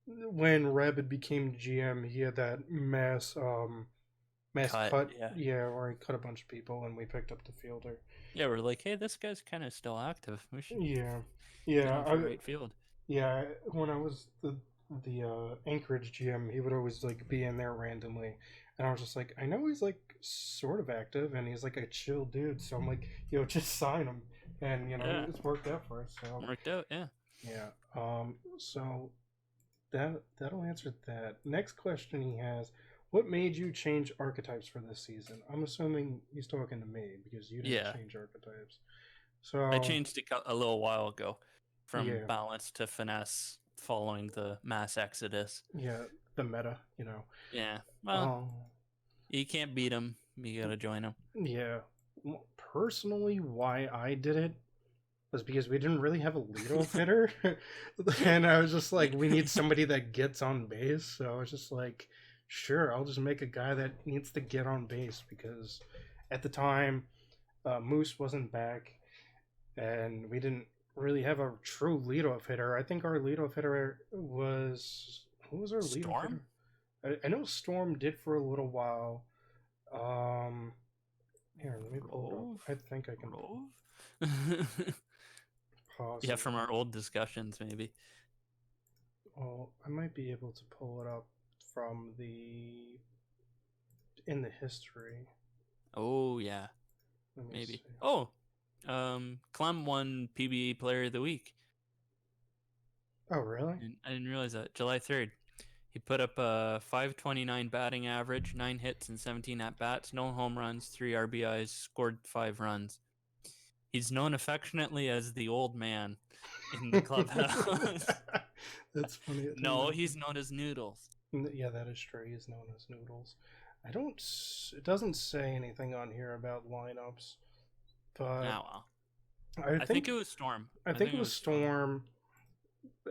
when Rabbit became GM, he had that mass cut. Yeah. Yeah, where he cut a bunch of people, and we picked up the fielder. Yeah, we're like, hey, this guy's kind of still active. We should Yeah, get yeah, him for right field. yeah. When I was the Anchorage GM, he would always like be in there randomly, and I was just like, I know he's like sort of active, and he's like a chill dude, so I'm like, just sign him, and Yeah. it's worked out for us. So Worked out, yeah. yeah. So that'll answer that. Next question he has: what made you change archetypes for this season? I'm assuming he's talking to me because you didn't change archetypes. So I changed it a little while ago from yeah, balance to finesse following the mass exodus. yeah, the meta, Yeah. Well, you can't beat him. You gotta join him. Yeah. Well, personally, why I did it was because we didn't really have a leadoff hitter, and I was just like, we need somebody that gets on base. So I was just like, sure, I'll just make a guy that needs to get on base because at the time, Moose wasn't back, and we didn't really have a true leadoff hitter. I think our leadoff hitter was who was our leadoff hitter? I know Storm did for a little while. Here, let me pull it up. I think I can pause. Yeah, from our old discussions, maybe. Well, I might be able to pull it up from in the history. Oh yeah, maybe. See. Oh, Clem won PBA Player of the Week. Oh really? I didn't realize that. July 3rd. He put up a 529 batting average, 9 hits and 17 at-bats, no home runs, 3 RBIs, scored 5 runs. He's known affectionately as the old man in the clubhouse. That's funny. No, he's known as Noodles. Yeah, that is true. He's known as Noodles. It doesn't say anything on here about lineups, but well. I think it was Storm. I think it was Storm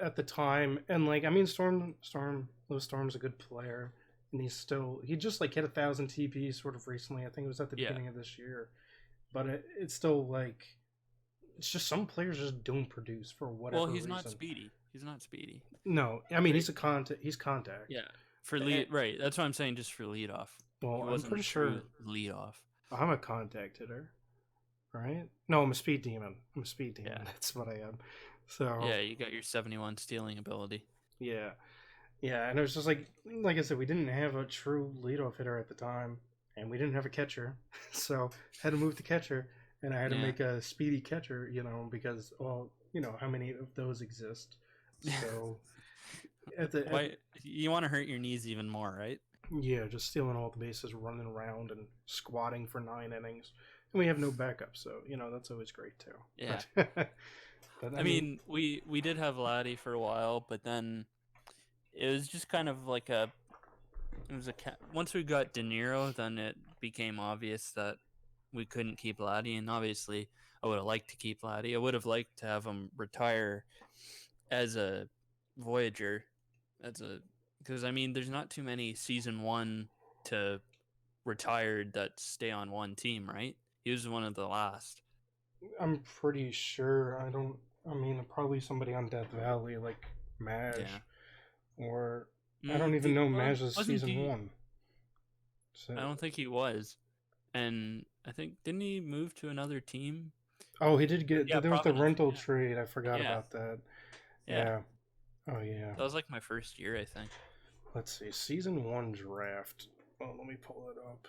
at the time, and Storm's a good player, and he just like hit 1,000 TP sort of recently. I think it was at the beginning of this year, but it's still like it's just some players just don't produce for whatever reason. Well, he's not speedy. No, I mean he's contact. Yeah, for lead, right? That's what I'm saying. Just for lead off. Well, I'm pretty sure lead off. I'm a contact hitter, right? No, I'm a speed demon. Yeah. That's what I am. So yeah, you got your 71 stealing ability. Yeah, and it was just like I said, we didn't have a true leadoff hitter at the time, and we didn't have a catcher, so had to move the catcher, and I had to make a speedy catcher, because how many of those exist? So you want to hurt your knees even more, right? Yeah, just stealing all the bases, running around, and squatting for 9 innings, and we have no backup, so that's always great too. Yeah. But I mean, we did have Laddie for a while, but then it was just kind of like once we got De Niro, then it became obvious that we couldn't keep Laddie, and obviously I would have liked to keep Laddie. I would have liked to have him retire as a Voyager, because I mean, there's not too many season 1 to retired that stay on one team, right? He was one of the last. I'm pretty sure. Probably somebody on Death Valley, like Maj, or I don't even know Maj's season 1. So I don't think he was, and I think didn't he move to another team? Oh, he did get. There was the rental trade. I forgot about that. Yeah. Oh yeah. That was like my first year, I think. Let's see, season 1 draft. Oh, let me pull it up.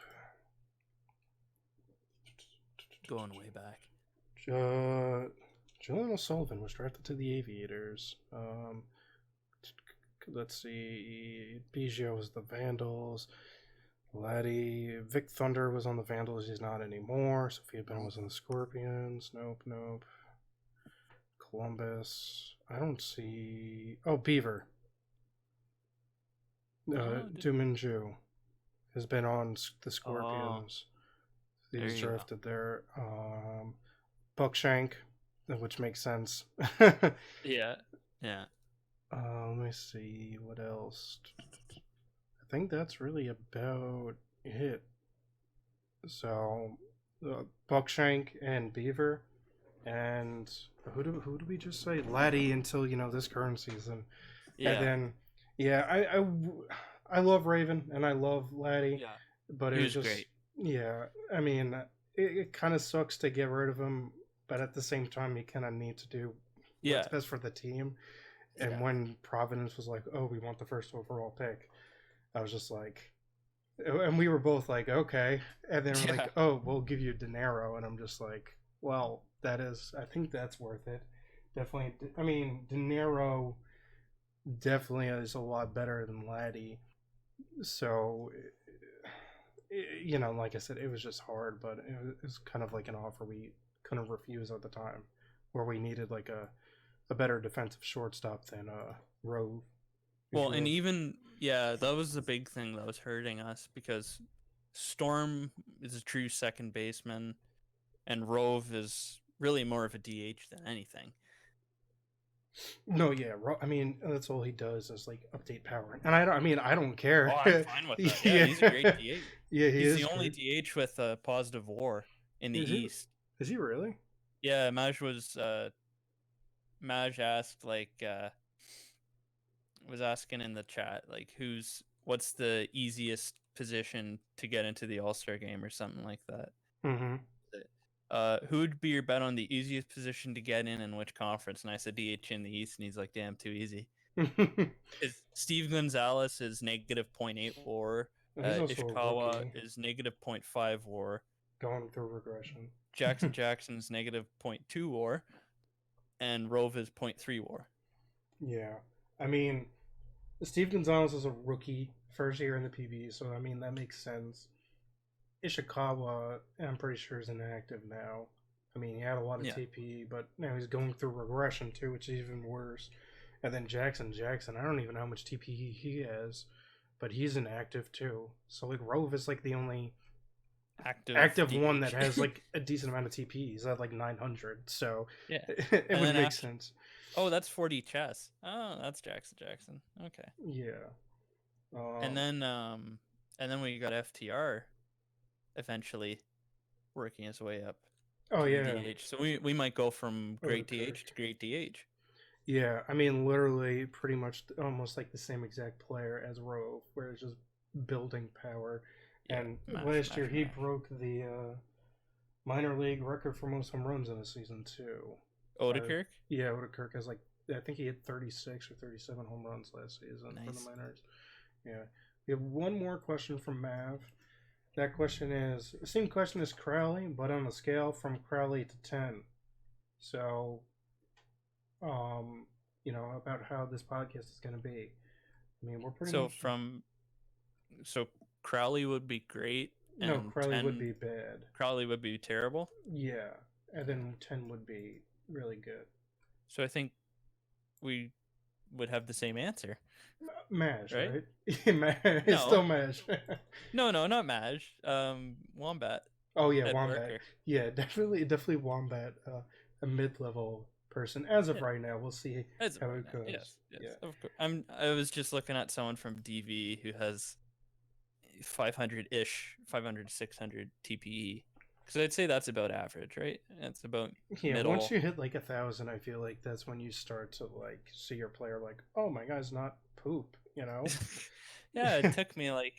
Going way back. Julian O'Sullivan was drafted to the Aviators. Let's see. Biggio was the Vandals. Laddie. Vic Thunder was on the Vandals. He's not anymore. Sophia Ben was on the Scorpions. Nope. Columbus. I don't see. Oh, Beaver. Duminju has been on the Scorpions. He's drafted there. Buckshank, which makes sense. Yeah. Let me see what else. I think that's really about it. So, Buckshank and Beaver, and who do we just say? Laddie until this current season, and Yeah. then I love Raven and I love Laddie, Yeah. but He it was was just great. yeah. I mean, it kind of sucks to get rid of him, but at the same time, you kind of need to do what's Yeah. best for the team. And Yeah. when Providence was like, "Oh, we want the first overall pick," I was just like, and we were both like, "Okay," and then we're Yeah. like, "Oh, we'll give you Dinero," and I'm just like, "Well, I think that's worth it." Definitely, I mean, Dinero definitely is a lot better than Laddie. So, like I said, it was just hard, but it was kind of like an offer we couldn't refuse at the time, where we needed like a better defensive shortstop than Rove. Well, and even that was the big thing that was hurting us because Storm is a true second baseman, and Rove is really more of a DH than anything. No, yeah, I mean that's all he does is like update power, and I don't care. Oh, I'm fine with that. Yeah, Yeah, he's a great DH. yeah, he He's is the only great. DH with a positive WAR in the Is he? East. Is he really? Yeah, Maj asked was asking in the chat like what's the easiest position to get into the All-Star game or something like that. Mm-hmm. Who would be your bet on the easiest position to get in which conference? And I said DH in the East, and he's like, damn, too easy. Steve Gonzalez is negative 0.8 WAR. He's also a Ishikawa rookie is negative 0.5 WAR. going through regression. Jackson's negative 0.2 WAR, and Rove is 0.3 WAR. Yeah, I mean, Steve Gonzalez is a rookie, first year in the PB, so I mean that makes sense. Ishikawa, I'm pretty sure, is inactive now. I mean, he had a lot of TP, but now he's going through regression too, which is even worse. And then Jackson, I don't even know how much TP he has, but he's inactive too. So like Rove is like the only active one that has like a decent amount of TP. He's at like 900, so yeah, it would make sense. Oh, that's 40 chess. Oh, that's Jackson. Okay. Yeah. And then we got FTR eventually working his way up. Oh yeah. DH. So we might go from great DH to great DH. Yeah, I mean literally pretty much almost like the same exact player as Rove, where it's just building power. Yeah, and last year he broke the minor league record for most home runs in a season too. Odekirk? Yeah, Odekirk has like I think he hit 36 or 37 home runs last season for the minors. Yeah. We have one more question from Mav. That question is the same question as Crowley, but on a scale from Crowley to 10. So, about how this podcast is going to be. I mean, we're pretty much. So Crowley would be great. No, Crowley would be bad. Crowley would be terrible? Yeah. And then 10 would be really good. So I think we would have the same answer. Mash, right? No. Still Mash. No, not Mash. Wombat. Oh yeah, Wombat. Worker. Yeah, definitely Wombat. A mid-level person. As of right now, we'll see how it goes. Yes, yeah. Of course. I was just looking at someone from DV who has 500-ish, 500 to 600 TPE. Because I'd say that's about average, right? It's about middle. Once you hit like 1,000, I feel like that's when you start to like see your player like, oh my guy's not poop, Yeah, it took me like,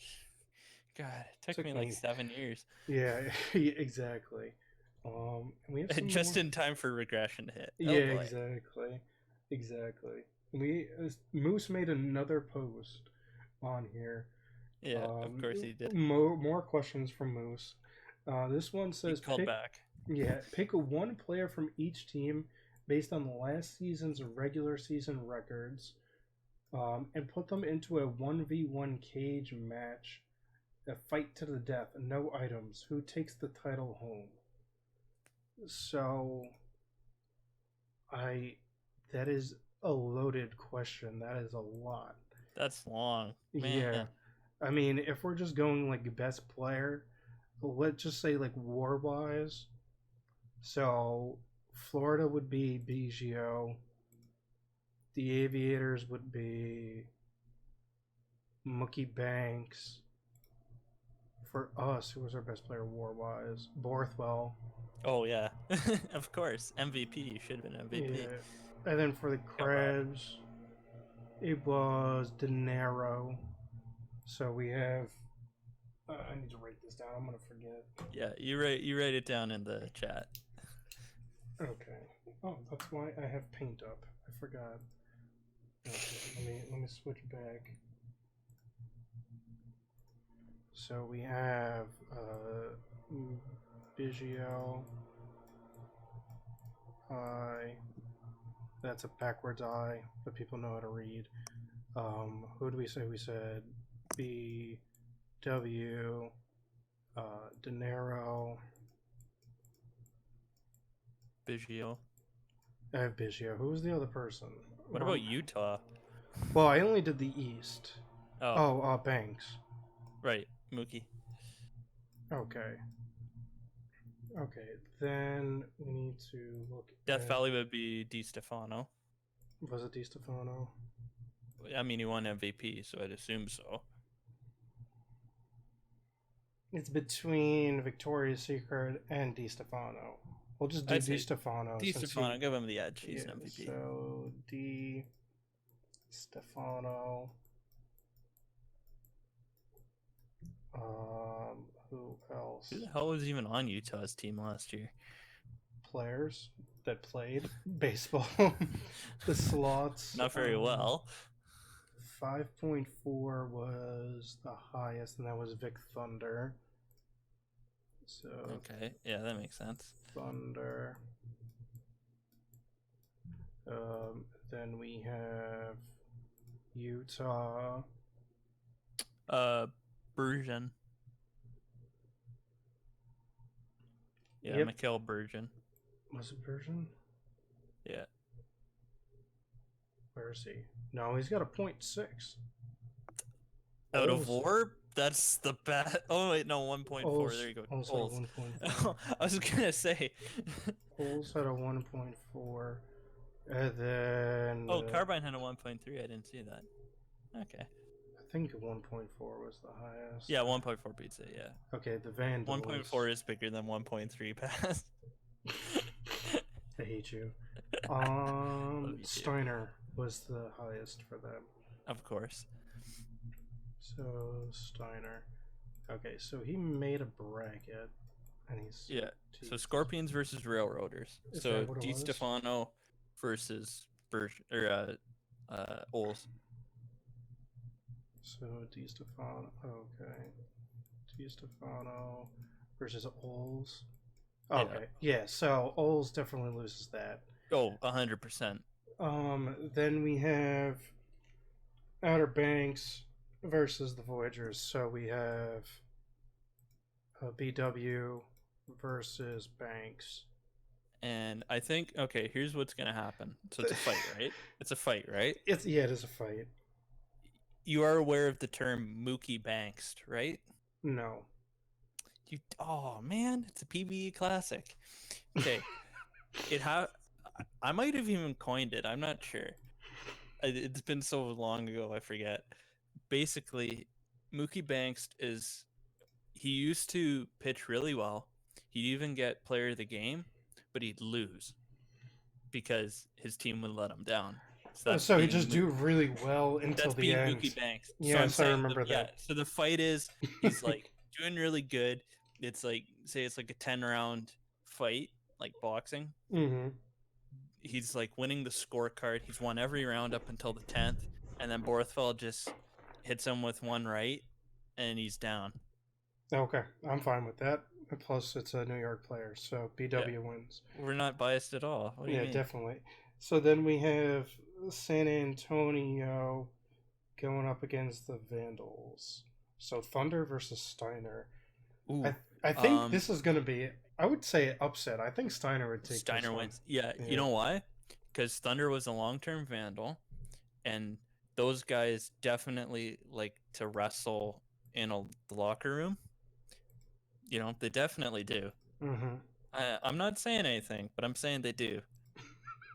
God, it took me like 7 years. Yeah, exactly. We have just in time for regression to hit. Yeah, exactly. Moose made another post on here. Yeah, of course he did. More questions from Moose. This one says, pick one player from each team based on the last season's regular season records, and put them into a 1v1 cage match, a fight to the death, no items. Who takes the title home? So, that is a loaded question. That is a lot. That's long. Man. Yeah. I mean, if we're just going like best player, let's just say like war-wise. So, Florida would be Biggio. The Aviators would be Mookie Banks. For us, who was our best player war-wise? Borthwell. Oh, yeah. Of course, MVP. You should have been MVP. Yeah. And then for the Come on. crabs, it was De Niro. So we have. I need to write this down. I'm gonna forget. Yeah, you write it down in the chat. Okay. Oh, that's why I have paint up. I forgot. Okay, let me switch back. So we have Biggio. I. That's a backwards I, but people know how to read. Who do we say? We said B, W, De Niro. Biggio. I have Biggio. Who was the other person? What about Utah? Well, I only did the East. Oh, Banks. right, Mookie. Okay. Okay, then we need to look. Death Valley would be DiStefano. Was it DiStefano? I mean, he won MVP, so I'd assume so. It's between Victoria's Secret and DiStefano. We'll just do DiStefano. DiStefano, give him the edge. He's an MVP. So DiStefano. Who else? Who the hell was even on Utah's team last year? Players that played baseball. The slots. Not very well. 5.4 was the highest, and that was Vic Thunder. So okay, yeah, that makes sense. Thunder. Then we have Utah. Bergen. Yeah, Yep. Mikhail Bergen. Was it Bergen? Yeah. Where is he? No, he's got a 0.6. Out of WARP? That's the bad. Oh, wait, no, 1.4. There you go. Oles had a 1.4. I was going to say. Oles had a 1.4. And then. Oh, Carbine had a 1.3. I didn't see that. Okay. I think 1.4 was the highest. Yeah, 1.4 beats it, yeah. Okay, the Vandals. 1.4 is bigger than 1.3 pass. I hate you. Steiner was the highest for them. Of course. So, Steiner. Okay, so he made a bracket. And he's. Yeah, so Scorpions versus Railroaders. Is So, that what it was? DiStefano versus Oles. So DiStefano, okay. DiStefano versus Oles. Okay, yeah. So Oles definitely loses that. Oh, 100%. Then we have Outer Banks versus the Voyagers. So we have BW versus Banks. And I think, okay, here's what's going to happen. So it's a fight, right? It's a fight, right? It is a fight. You are aware of the term Mookie Banks, right? No. Oh man, it's a PBE classic. Okay, I might have even coined it. I'm not sure. It's been so long ago, I forget. Basically, Mookie Banks he used to pitch really well. He'd even get player of the game, but he'd lose because his team would let him down. So he just do really well until the end. Mookie Banks. Yes, so I remember that. Yeah, so the fight is he's like doing really good. It's like, say it's like a 10-round fight, like boxing. Mm-hmm. He's like winning the scorecard. He's won every round up until the 10th, and then Borthfeld just hits him with one right, and he's down. Okay, I'm fine with that. Plus, it's a New York player, so BW wins. We're not biased at all. What do you mean? Definitely. So then we have San Antonio going up against the Vandals. So Thunder versus Steiner. Ooh, I think this is going to be, I would say, upset. I think Steiner would take Steiner wins. Yeah, you know why? Because Thunder was a long-term Vandal, and those guys definitely like to wrestle in the locker room. You know, they definitely do. Mm-hmm. I'm not saying anything, but I'm saying they do.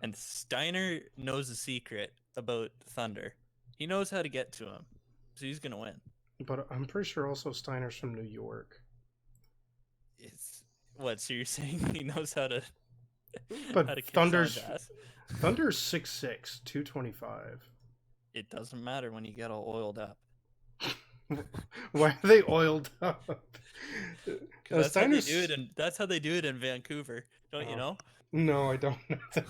And Steiner knows the secret about Thunder. He knows how to get to him, so he's gonna win. But I'm pretty sure also Steiner's from New York. It's what? So you're saying he knows how to But How to kick someone's Thunder's ass. 6'6", 225. It doesn't matter when you get all oiled up. Why are they oiled up? Because that's how they Steiner's... do it, and that's how they do it in Vancouver. Don't you know? No, I don't know that.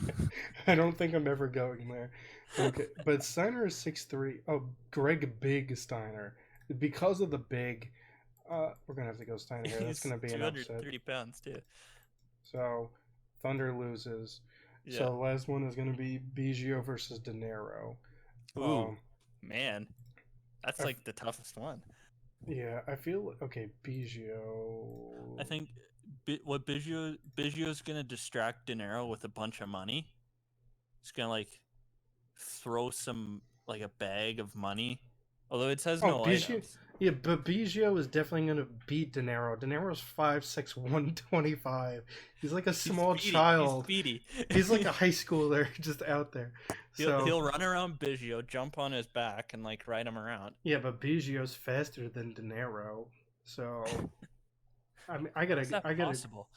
I don't think I'm ever going there. Okay, but Steiner is 6'3". Oh, Greg Big Steiner. Because of the big, we're gonna have to go Steiner here. That's He's gonna be an upset. 230 pounds too. So Thunder loses. Yeah. So the last one is gonna be Biggio versus De Niro. Ooh, man, that's like the toughest one. Yeah, I feel okay. Biggio. I think what Biggio's gonna distract De Niro with a bunch of money. He's gonna like throw some like a bag of money, although it says no items. Yeah, but Biggio is definitely going to beat De Niro. De Niro's 5'6", 125. He's like a small child. He's speedy. He's like a high schooler just out there. He'll run around Biggio, jump on his back, and like ride him around. Yeah, but Biggio's faster than De Niro, so I mean, I gotta. Possible.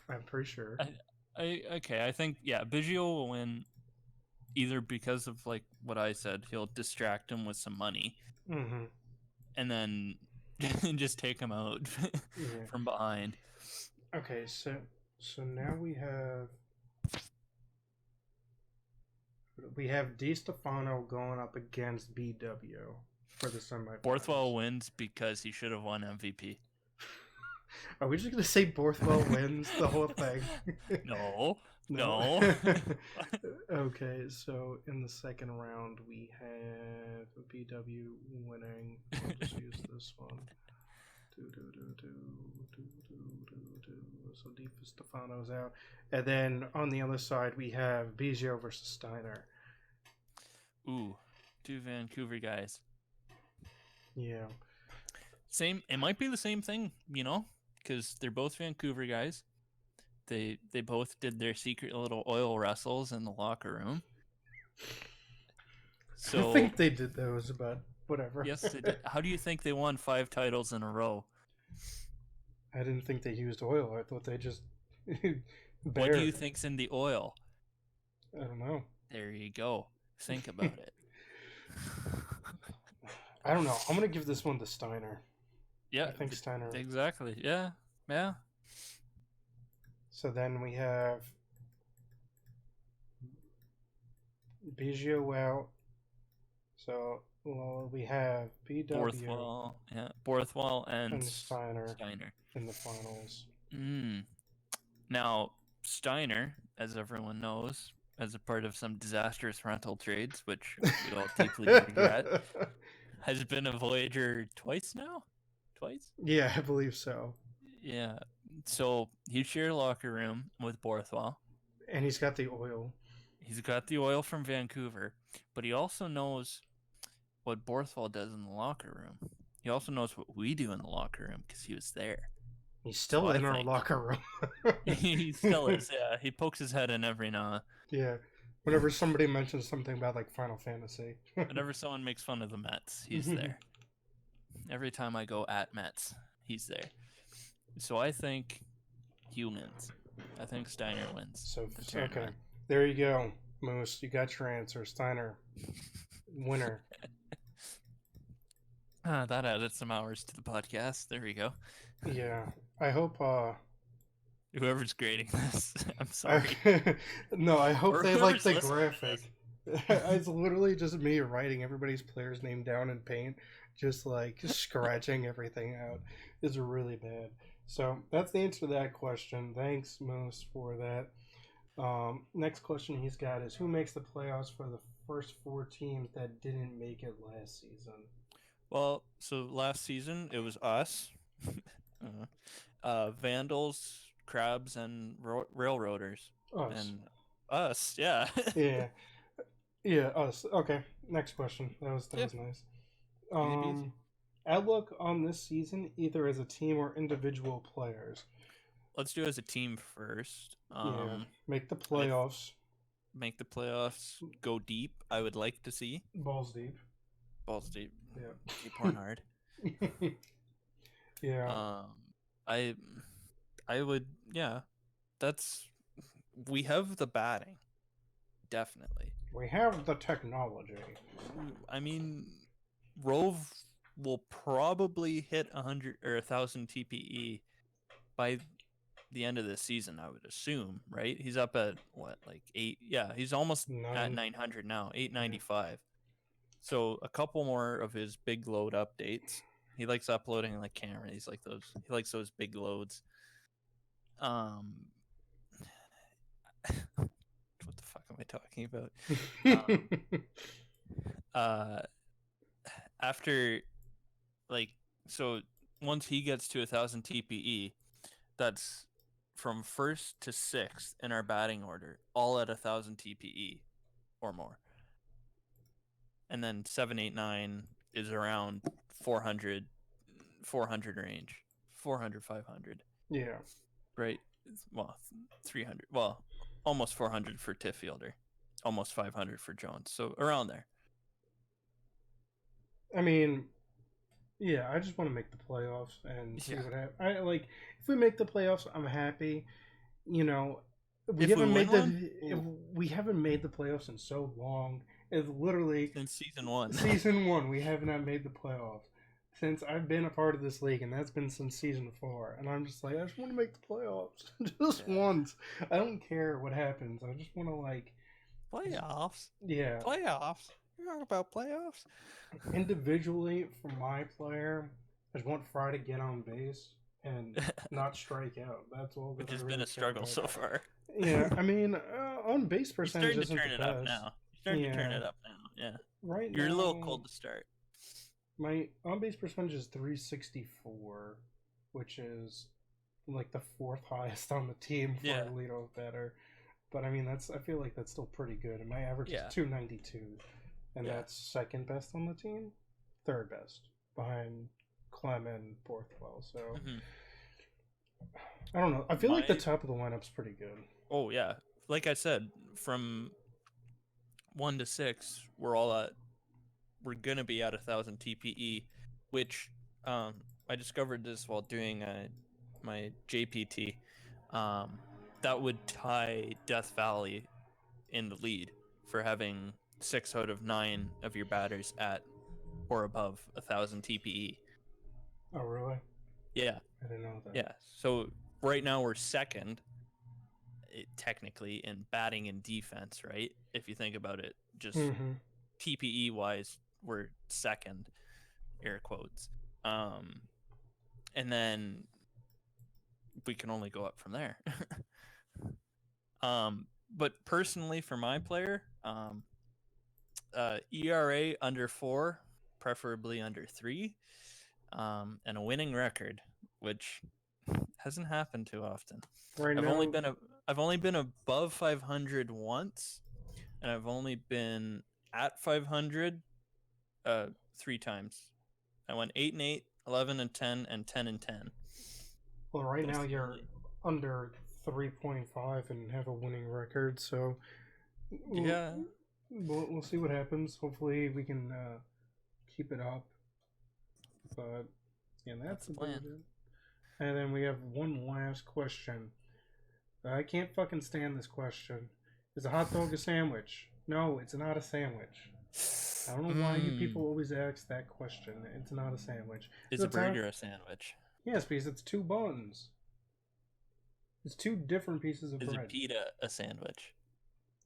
I'm pretty sure. I think Biggio will win. Either because of like what I said, he'll distract him with some money, and then just take him out from behind. Okay, so now we have Di Stefano going up against BW for the semifinals. Borthwell wins because he should have won MVP. Are we just gonna say Borthwell wins the whole thing? No. Okay, so in the second round we have BW winning. I'll just use this one. So Di Stefano's out, and then on the other side we have Biggio versus Steiner. Ooh, two Vancouver guys. Yeah. Same. It might be the same thing, because they're both Vancouver guys. They both did their secret little oil wrestles in the locker room. So I think they did those, but whatever. Yes, they did. How do you think they won 5 titles in a row? I didn't think they used oil. I thought they just... What do you think's in the oil? I don't know. There you go. Think about it. I don't know. I'm going to give this one to Steiner. Yeah. I think Steiner... Exactly. Yeah. So then we have Biggio out. So we have BW, Borthwell and Steiner in the finals. Now Steiner, as everyone knows, as a part of some disastrous rental trades, which we all deeply regret, has been a Voyager twice now. Twice? Yeah, I believe so. Yeah. So he shared a locker room with Borthwell. And he's got the oil. He's got the oil from Vancouver, but he also knows what Borthwell does in the locker room. He also knows what we do in the locker room because he was there. He's still in our locker room. He still is, yeah. He pokes his head in every now. Yeah. Whenever somebody mentions something about like Final Fantasy. Whenever someone makes fun of the Mets, he's there. Every time I go at Mets, he's there. So I think he wins. I think Steiner wins. So okay, there you go, Moose. You got your answer. Steiner, winner. That added some hours to the podcast. There we go. Yeah, I hope. Whoever's grading this, I'm sorry. No, I hope they like the graphic. It's literally just me writing everybody's player's name down in paint, just like scratching everything out. It's really bad. So that's the answer to that question. Thanks, Moose, for that. Next question he's got is, who makes the playoffs for the first 4 teams that didn't make it last season? Well, so last season it was us, Vandals, Crabs, and Railroaders. Us. And us, yeah. Yeah, us. Okay, next question. That was nice. Outlook on this season, either as a team or individual players. Let's do it as a team first. Make the playoffs. Make the playoffs. Go deep. I would like to see. Balls deep. Yeah. Keep on hard. Yeah. I would. Yeah. we have the batting, definitely. We have the technology. I mean, Rove will probably hit 100 or 1,000 TPE by the end of the season, I would assume, right? He's up at what, like 8? Yeah, he's almost at 900 now, 895. So a couple more of his big load updates. He likes uploading like cameras. He likes those big loads. What the fuck am I talking about? After like, so once he gets to 1,000 TPE, that's from first to sixth in our batting order, all at 1,000 TPE or more. And then 7, 8, 9 is around 400 range, 400, 500. Yeah. Right. Well, 300. Well, almost 400 for Tiffielder, almost 500 for Jones. So around there. I mean, yeah, I just want to make the playoffs and see what happens. I like if we make the playoffs, I'm happy. You know, we haven't made the playoffs in so long. It's literally since season 1. Season 1, we have not made the playoffs since I've been a part of this league, and that's been since season 4. And I'm just like, I just want to make the playoffs just once. I don't care what happens. I just want to like playoffs. Yeah, playoffs. You're talking about playoffs. Individually, for my player, I just want Fry to get on base and not strike out. That's all. Which has been a struggle so far. Yeah, I mean, on base percentage isn't the best. Now. Starting to turn it up now. Yeah. Right You're now, a little cold to start. My on-base percentage is 364, which is like the 4th highest on the team for a leadoff batter. But I mean, I feel like that's still pretty good. And my average is 292, and that's 2nd best on the team, 3rd best behind Clem and Borthwell. So I don't know. I feel like the top of the lineup's pretty good. Oh yeah, like I said, from 1 to 6, we're gonna be at 1,000 TPE, which I discovered this while doing my JPT. That would tie Death Valley in the lead for having 6 out of 9 of your batters at or above 1,000 TPE. Oh really? Yeah. I didn't know that. Yeah. So right now we're 2nd. Technically in batting and defense, right? If you think about it, just TPE wise, we're 2nd, air quotes. And then we can only go up from there. But personally, for my player, ERA under 4, preferably under 3, and a winning record, which hasn't happened too often. Right now, I've only been above 500 once, and I've only been at 500 3 times. I went 8-8, 11-10, and 10-10. Well, right now you're under 3.5 and have a winning record, so we'll see what happens. Hopefully we can keep it up. But yeah, that's the plan. And then we have one last question. I can't fucking stand this question. Is a hot dog a sandwich? No, it's not a sandwich. I don't know why you people always ask that question. It's not a sandwich. Is a burger a sandwich? Yes, because it's 2 buns. It's 2 different pieces of bread. Is a pita a sandwich?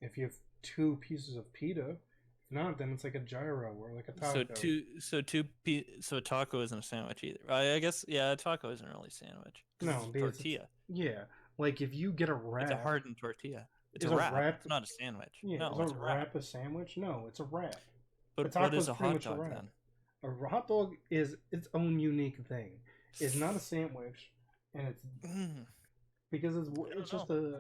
If you have 2 pieces of pita, if not, then it's like a gyro or like a taco. So a taco isn't a sandwich either. I guess a taco isn't really a sandwich. No, tortilla. Like if you get a wrap, it's a hardened tortilla. It's a wrap. It's not a sandwich. Yeah, no, is a wrap a sandwich? No, it's a wrap. But what is a hot dog then? A hot dog is its own unique thing. It's not a sandwich, and it's because it's just a.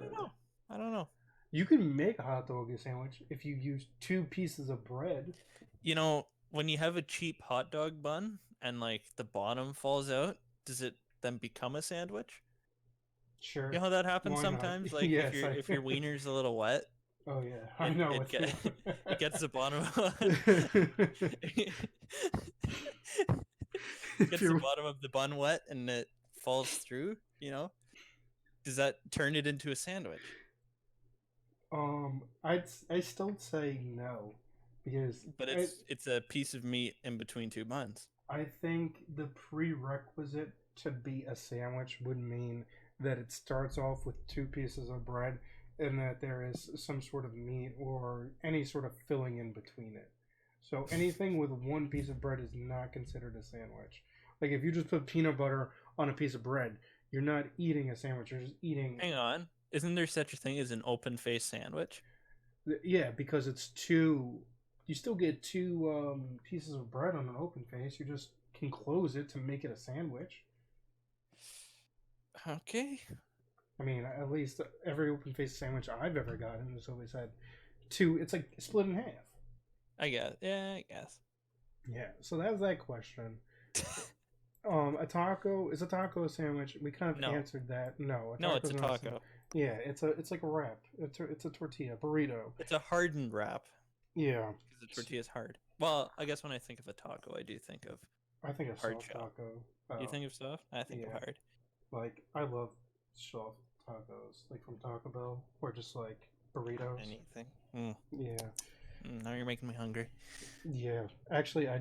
I don't know. You can make a hot dog a sandwich if you use 2 pieces of bread. You know, when you have a cheap hot dog bun and like the bottom falls out, does it then become a sandwich? Sure. You know how that happens sometimes? Like yes, if your wiener's a little wet. Oh yeah, I know. It gets the bottom. Gets the bottom of the bun wet and it falls through. You know, does that turn it into a sandwich? I still say no, because But it's a piece of meat in between two buns. I think the prerequisite to be a sandwich would mean that it starts off with two pieces of bread and that there is some sort of meat or any sort of filling in between it. So anything with one piece of bread is not considered a sandwich. Like if you just put peanut butter on a piece of bread, you're not eating a sandwich. You're just eating. Hang on. Isn't there such a thing as an open face sandwich? Yeah, because it's two. You still get two pieces of bread on an open face. You just can close it to make it a sandwich. Okay. I mean, at least every open face sandwich I've ever gotten has always had two. It's like split in half. I guess. Yeah, I guess. Yeah. So that's that question. A taco is a taco a sandwich? We kind of answered that. No, it's a taco. Yeah, it's like a wrap. It's a tortilla burrito. It's a hardened wrap. Yeah, because the tortilla is hard. Well, I guess when I think of a taco, I do think of. I think of hard soft shell. taco. You think of soft? I think of hard. Like I love soft tacos, like from Taco Bell, or just like burritos. Anything. Yeah. Now you're making me hungry. Yeah. Actually, I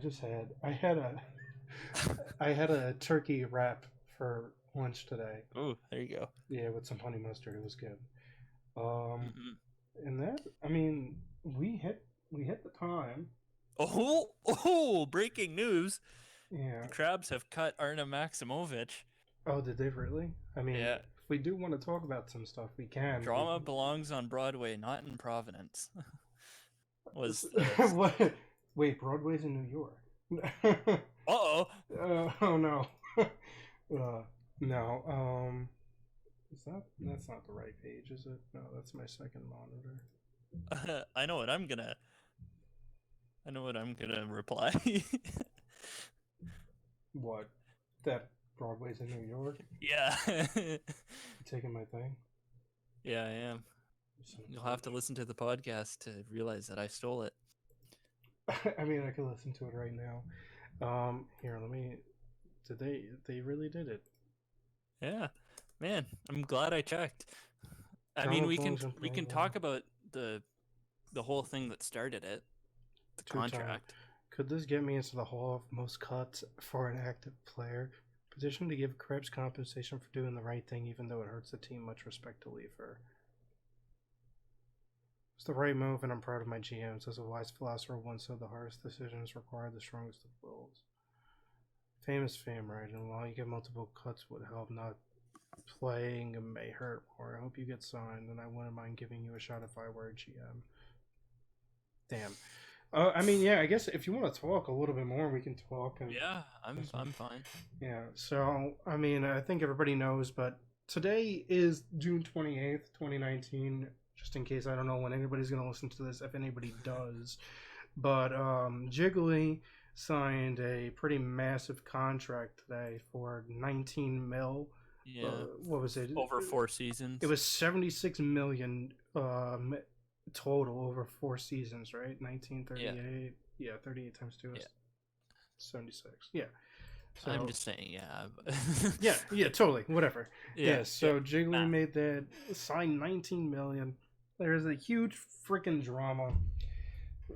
had a turkey wrap for lunch today. Oh, there you go. Yeah, with some honey mustard. It was good. And that, I mean, we hit the time. Oh! Breaking news! Yeah. The Crabs have cut Arna Maximovic. Oh, did they really? I mean, yeah. If we do want to talk about some stuff, we can. Drama belongs on Broadway, not in Providence. What? Wait, Broadway's in New York. Uh-oh. Oh no. No. That's not the right page, is it? No, that's my second monitor. I know what I'm gonna reply. What? That Broadway's in New York? Yeah. You taking my thing? Yeah, I am. You'll have to listen to the podcast to realize that I stole it. I mean, I can listen to it right now. Here, let me. Did they really did it? Yeah, man, I'm glad I checked. I mean, we can talk about the whole thing that started it, the contract. Could this get me into the Hall of Most Cuts for an active player? Petition to give Krebs compensation for doing the right thing, even though it hurts the team. Much respect to leave her. It's the right move, and I'm proud of my GMs. As a wise philosopher once said, the hardest decisions require the strongest of wills. Famous fame, right? And while you get multiple cuts would help, not playing may hurt more. I hope you get signed, and I wouldn't mind giving you a shot if I were a GM. Damn. I mean, yeah, I guess if you want to talk a little bit more, we can talk. Yeah, I'm fine. Yeah, so, I mean, I think everybody knows, but today is June 28th, 2019, just in case I don't know when anybody's going to listen to this, if anybody does. But Jiggly signed a pretty massive contract today for 19 mil. Yeah. What was it? Over 4 seasons. It was 76 million total over 4 seasons, right? 1938. Yeah, 38 times 2 is 76. Yeah. So, I'm just saying, yeah. yeah, totally. Whatever. Yeah. So Jiggly made that, signed 19 million. There's a huge freaking drama.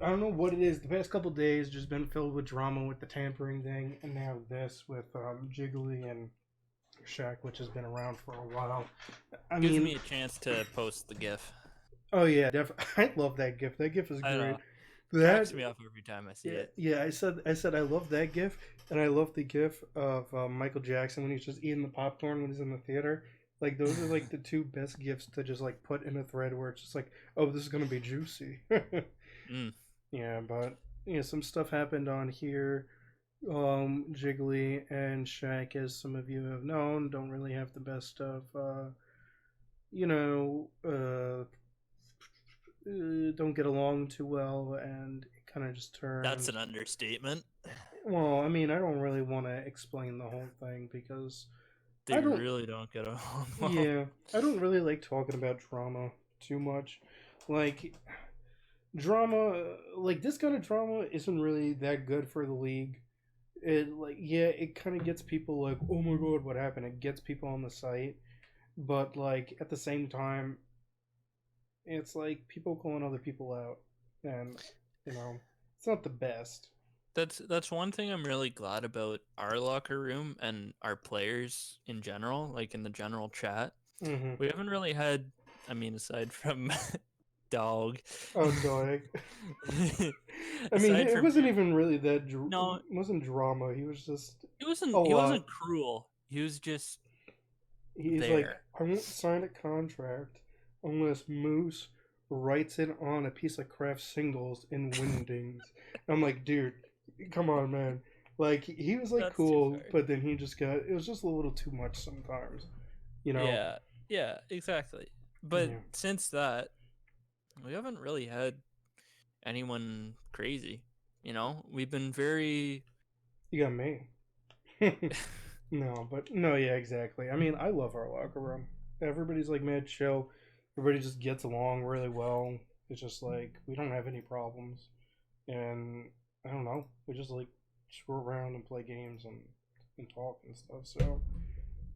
I don't know what it is. The past couple days just been filled with drama with the tampering thing, and now this with Jiggly and Shaq, which has been around for a while. Gives me a chance to post the GIF. Oh yeah, definitely. I love that GIF. That GIF is great. That cracks me up every time I see it. Yeah, I said I love that GIF, and I love the GIF of Michael Jackson when he's just eating the popcorn when he's in the theater. Like those are like the two best GIFs to just like put in a thread where it's just like, oh, this is gonna be juicy. Yeah, but some stuff happened on here. Jiggly and Shaq, as some of you have known, don't really have the best of don't get along too well, and it kind of just turned. That's an understatement. Well, I mean, I don't really want to explain the whole thing because they really don't get along well. Yeah, I don't really like talking about drama too much. Like, drama, like this kind of drama isn't really that good for the league. It kind of gets people like, oh my god, what happened? It gets people on the site, but like at the same time, it's like people calling other people out, and you know, it's not the best. That's one thing I'm really glad about our locker room and our players in general, like in the general chat. Mm-hmm. We haven't really had, I mean, aside from dog. Oh, dog. I mean, Aside it from wasn't him, even really that. no, It wasn't drama. He was just he a wasn't. He lot. wasn't cruel. He was just He's like, there. I won't sign a contract unless Moose writes it on a piece of craft singles in Wingdings. I'm like, dude, come on, man. Like he was like That's too cool, far. but then he just got it was just a little too much sometimes, you know. Yeah, yeah, exactly. But Yeah, since that, we haven't really had anyone crazy. You know, we've been very. you got me. No, but no, yeah, exactly. I mean, I love our locker room. Everybody's like mad chill. Everybody just gets along really well. It's just like we don't have any problems, and I don't know. We just like screw around and play games and talk and stuff. So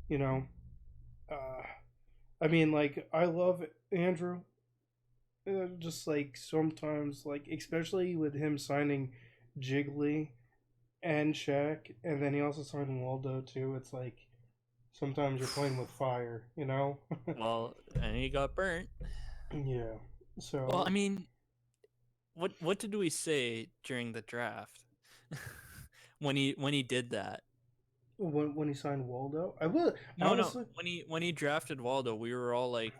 you know, uh, I mean, like I love Andrew. Just like sometimes, like especially with him signing Jiggly and Shaq, and then he also signed Waldo too. It's like sometimes you're playing with fire, you know? Well, and he got burnt. Yeah. Well, I So mean, what did we say during the draft when he did that? when he signed Waldo, I would No, no. honestly, When he drafted Waldo, we were all like,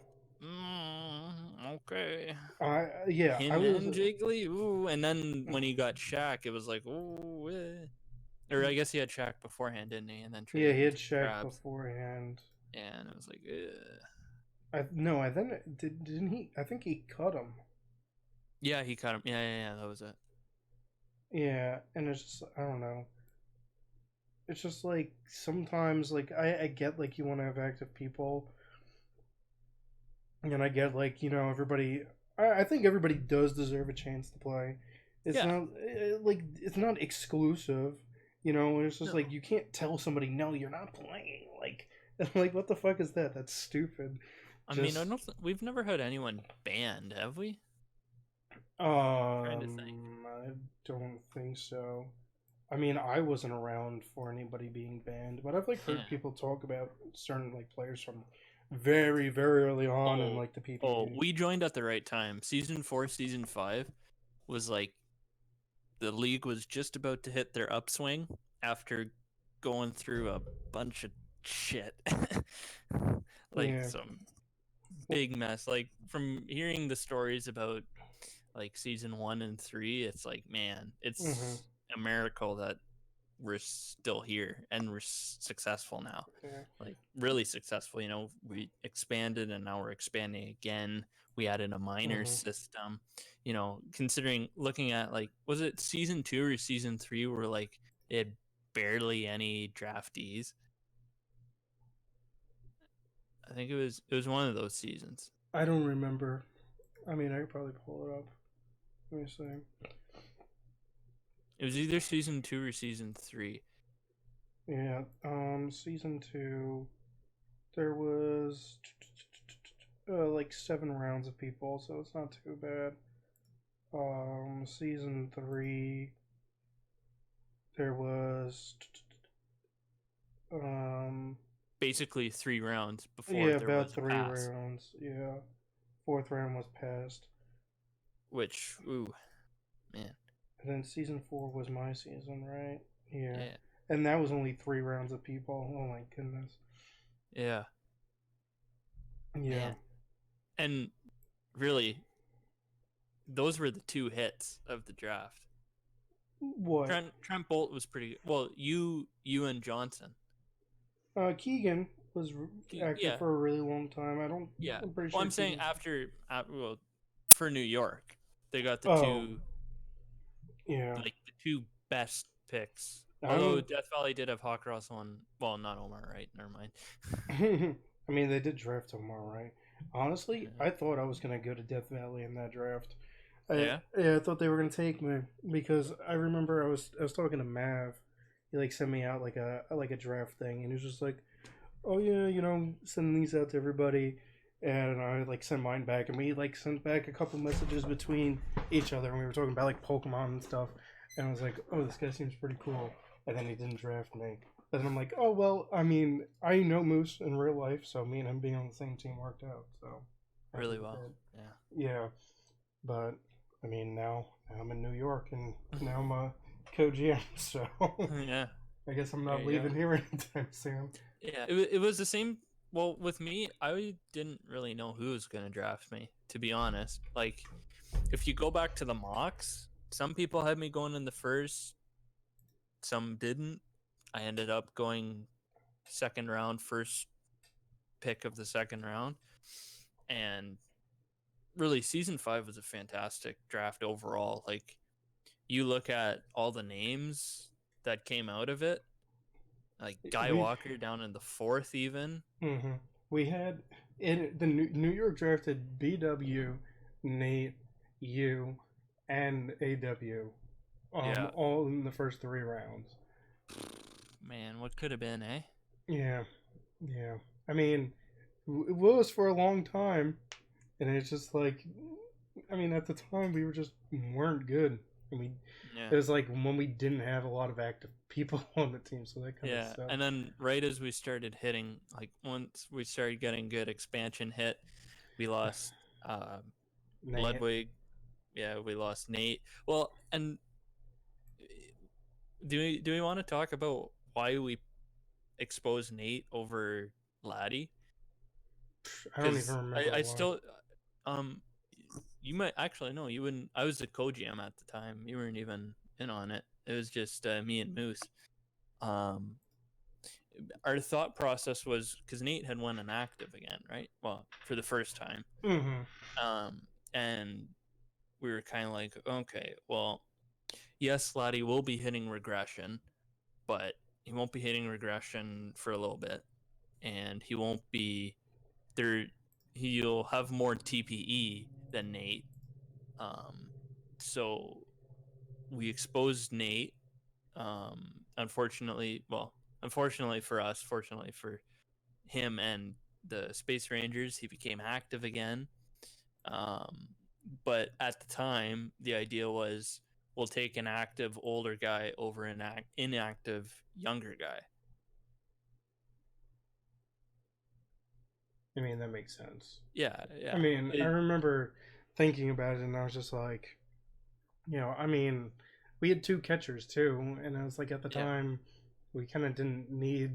okay, I him was and Jiggly, ooh. And then when he got Shaq, it was like, ooh, or I guess he had Shaq beforehand, didn't he? And then yeah, traded he him had to the Shaq Crabs, beforehand. and it was like, ugh. I then didn't he? I think he cut him. Yeah, he cut him. Yeah, yeah, yeah. That was it. Yeah, and it's just I don't know. It's just like sometimes like I get like you want to have active people, and I get like everybody. I think everybody does deserve a chance to play. It's Yeah. not like it's not exclusive. It's just like No. you can't tell somebody no, you're not playing. Like, like what the fuck is that? That's stupid. I mean, I Just don't. We've never had anyone banned, have we? Trying to think. I don't think so. I mean, I wasn't around for anybody being banned, but I've like heard Yeah. people talk about certain like players from very, very early on in Oh, like the oh, PPG. we joined at the right time. Season 4, season 5 was like the league was just about to hit their upswing after going through a bunch of shit. Like Yeah. some big mess. Like from hearing the stories about like season 1 and 3, it's like, man, Mm-hmm. it's a miracle that we're still here and we're successful now, Yeah. like really successful. We expanded and now we're expanding again. We added a minor Mm-hmm. system. Considering looking at, like, was it season 2 or season 3 where like they had barely any draftees? I think it was one of those seasons. I don't remember. I mean, I could probably pull it up. Let me see. It was either season 2 or season 3. Yeah. Season two, there was like 7 rounds of people, so it's not too bad. Season three, there was um, Basically 3 rounds before yeah, there about was a three pass, rounds. Yeah, fourth round was passed, which, ooh, man. and then season four was my season, right? Yeah, Yeah, and that was only 3 rounds of people. Oh my goodness. yeah, Yeah. man. And really, those were the 2 hits of the draft. What? Trent Bolt was pretty well. You and Johnson. Keegan was active Yeah, for a really long time. yeah. I'm pretty Well, sure I'm saying Keegan. well, for New York, they got the Oh, two, yeah. like the 2 best picks. Although I'm. Death Valley did have Hawkross one. Well, not Omar, right? Never mind. I mean, they did draft Omar, right? Honestly, Yeah. I thought I was gonna go to Death Valley in that draft. Yeah. Yeah, I thought they were gonna take me because I remember I was talking to Mav. He like sent me out like a draft thing, and he was just like, oh yeah, sending these out to everybody, and I like sent mine back, and we like sent back a couple messages between each other, and we were talking about like Pokemon and stuff, and I was like, oh, this guy seems pretty cool, and then he didn't draft me. And then I'm like, oh well, I mean, I know Moose in real life, so me and him being on the same team worked out. So Really well. Yeah. yeah, but I mean now I'm in New York, and now I'm a co-GM, so Yeah. I guess I'm There not you leaving go. here anytime soon. Yeah. It was the same. Well, with me, I didn't really know who was gonna draft me, to be honest. Like, if you go back to the mocks, some people had me going in the first, some didn't. I ended up going second round, first pick of the second round, and really, season 5 was a fantastic draft overall. Like, you look at all the names that came out of it, like Guy We Walker down in the 4th, even. hmm we had the New York drafted BW, Nate, you, and AW, Yeah, all in the first 3 rounds. man, what could have been, eh? Yeah, yeah. I mean, it was for a long time, and it's just like, I mean, at the time we weren't good, and Yeah, it was like when we didn't have a lot of active people on the team, so that kind of yeah. sucked. And then right as we started hitting, like once we started getting good expansion hit, we lost Nate. Ludwig. Yeah, we lost Nate. Well, and do we want to talk about why we exposed Nate over Laddie? I don't even Because remember I why. still um you might actually no, you wouldn't. I was the co-GM at the time. You weren't even in on it. It was just me and Moose. Um, our thought process was because Nate had won an active again, right? Well, for the first time. Mm-hmm. And we were kind of like, okay, well, yes, Laddie will be hitting regression, but he won't be hitting regression for a little bit, and he won't be there. He'll have more TPE than Nate. Um, so we exposed Nate. Unfortunately for us, fortunately for him and the Space Rangers, he became active again. Um, but at the time, the idea was we'll take an active older guy over an inactive younger guy. I mean, that makes sense. Yeah, I yeah, mean, I remember thinking about it, and I was just like, I mean, we had 2 catchers too, and I was like, at the yeah. time, we kind of didn't need.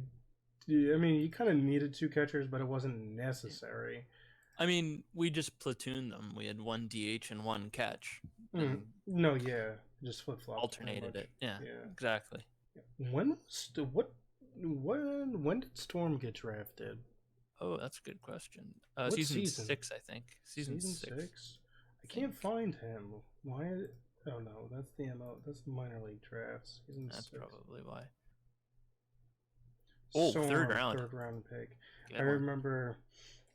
I mean, you kind of needed 2 catchers, but it wasn't necessary. I mean, we just platooned them. We had one DH and one catch, Mm, and no, yeah, just flip flopped pretty alternated much. it. Yeah, Yeah. exactly. When was when did Storm get drafted? Oh, that's a good question. What Season season? 6, I think. Season Season 6, 6. I I think. can't find him. Why? Oh no, that's the ML. That's the minor league drafts. Season That's 6. probably why. Oh, third Storm, round. third round pick. I Good one. remember.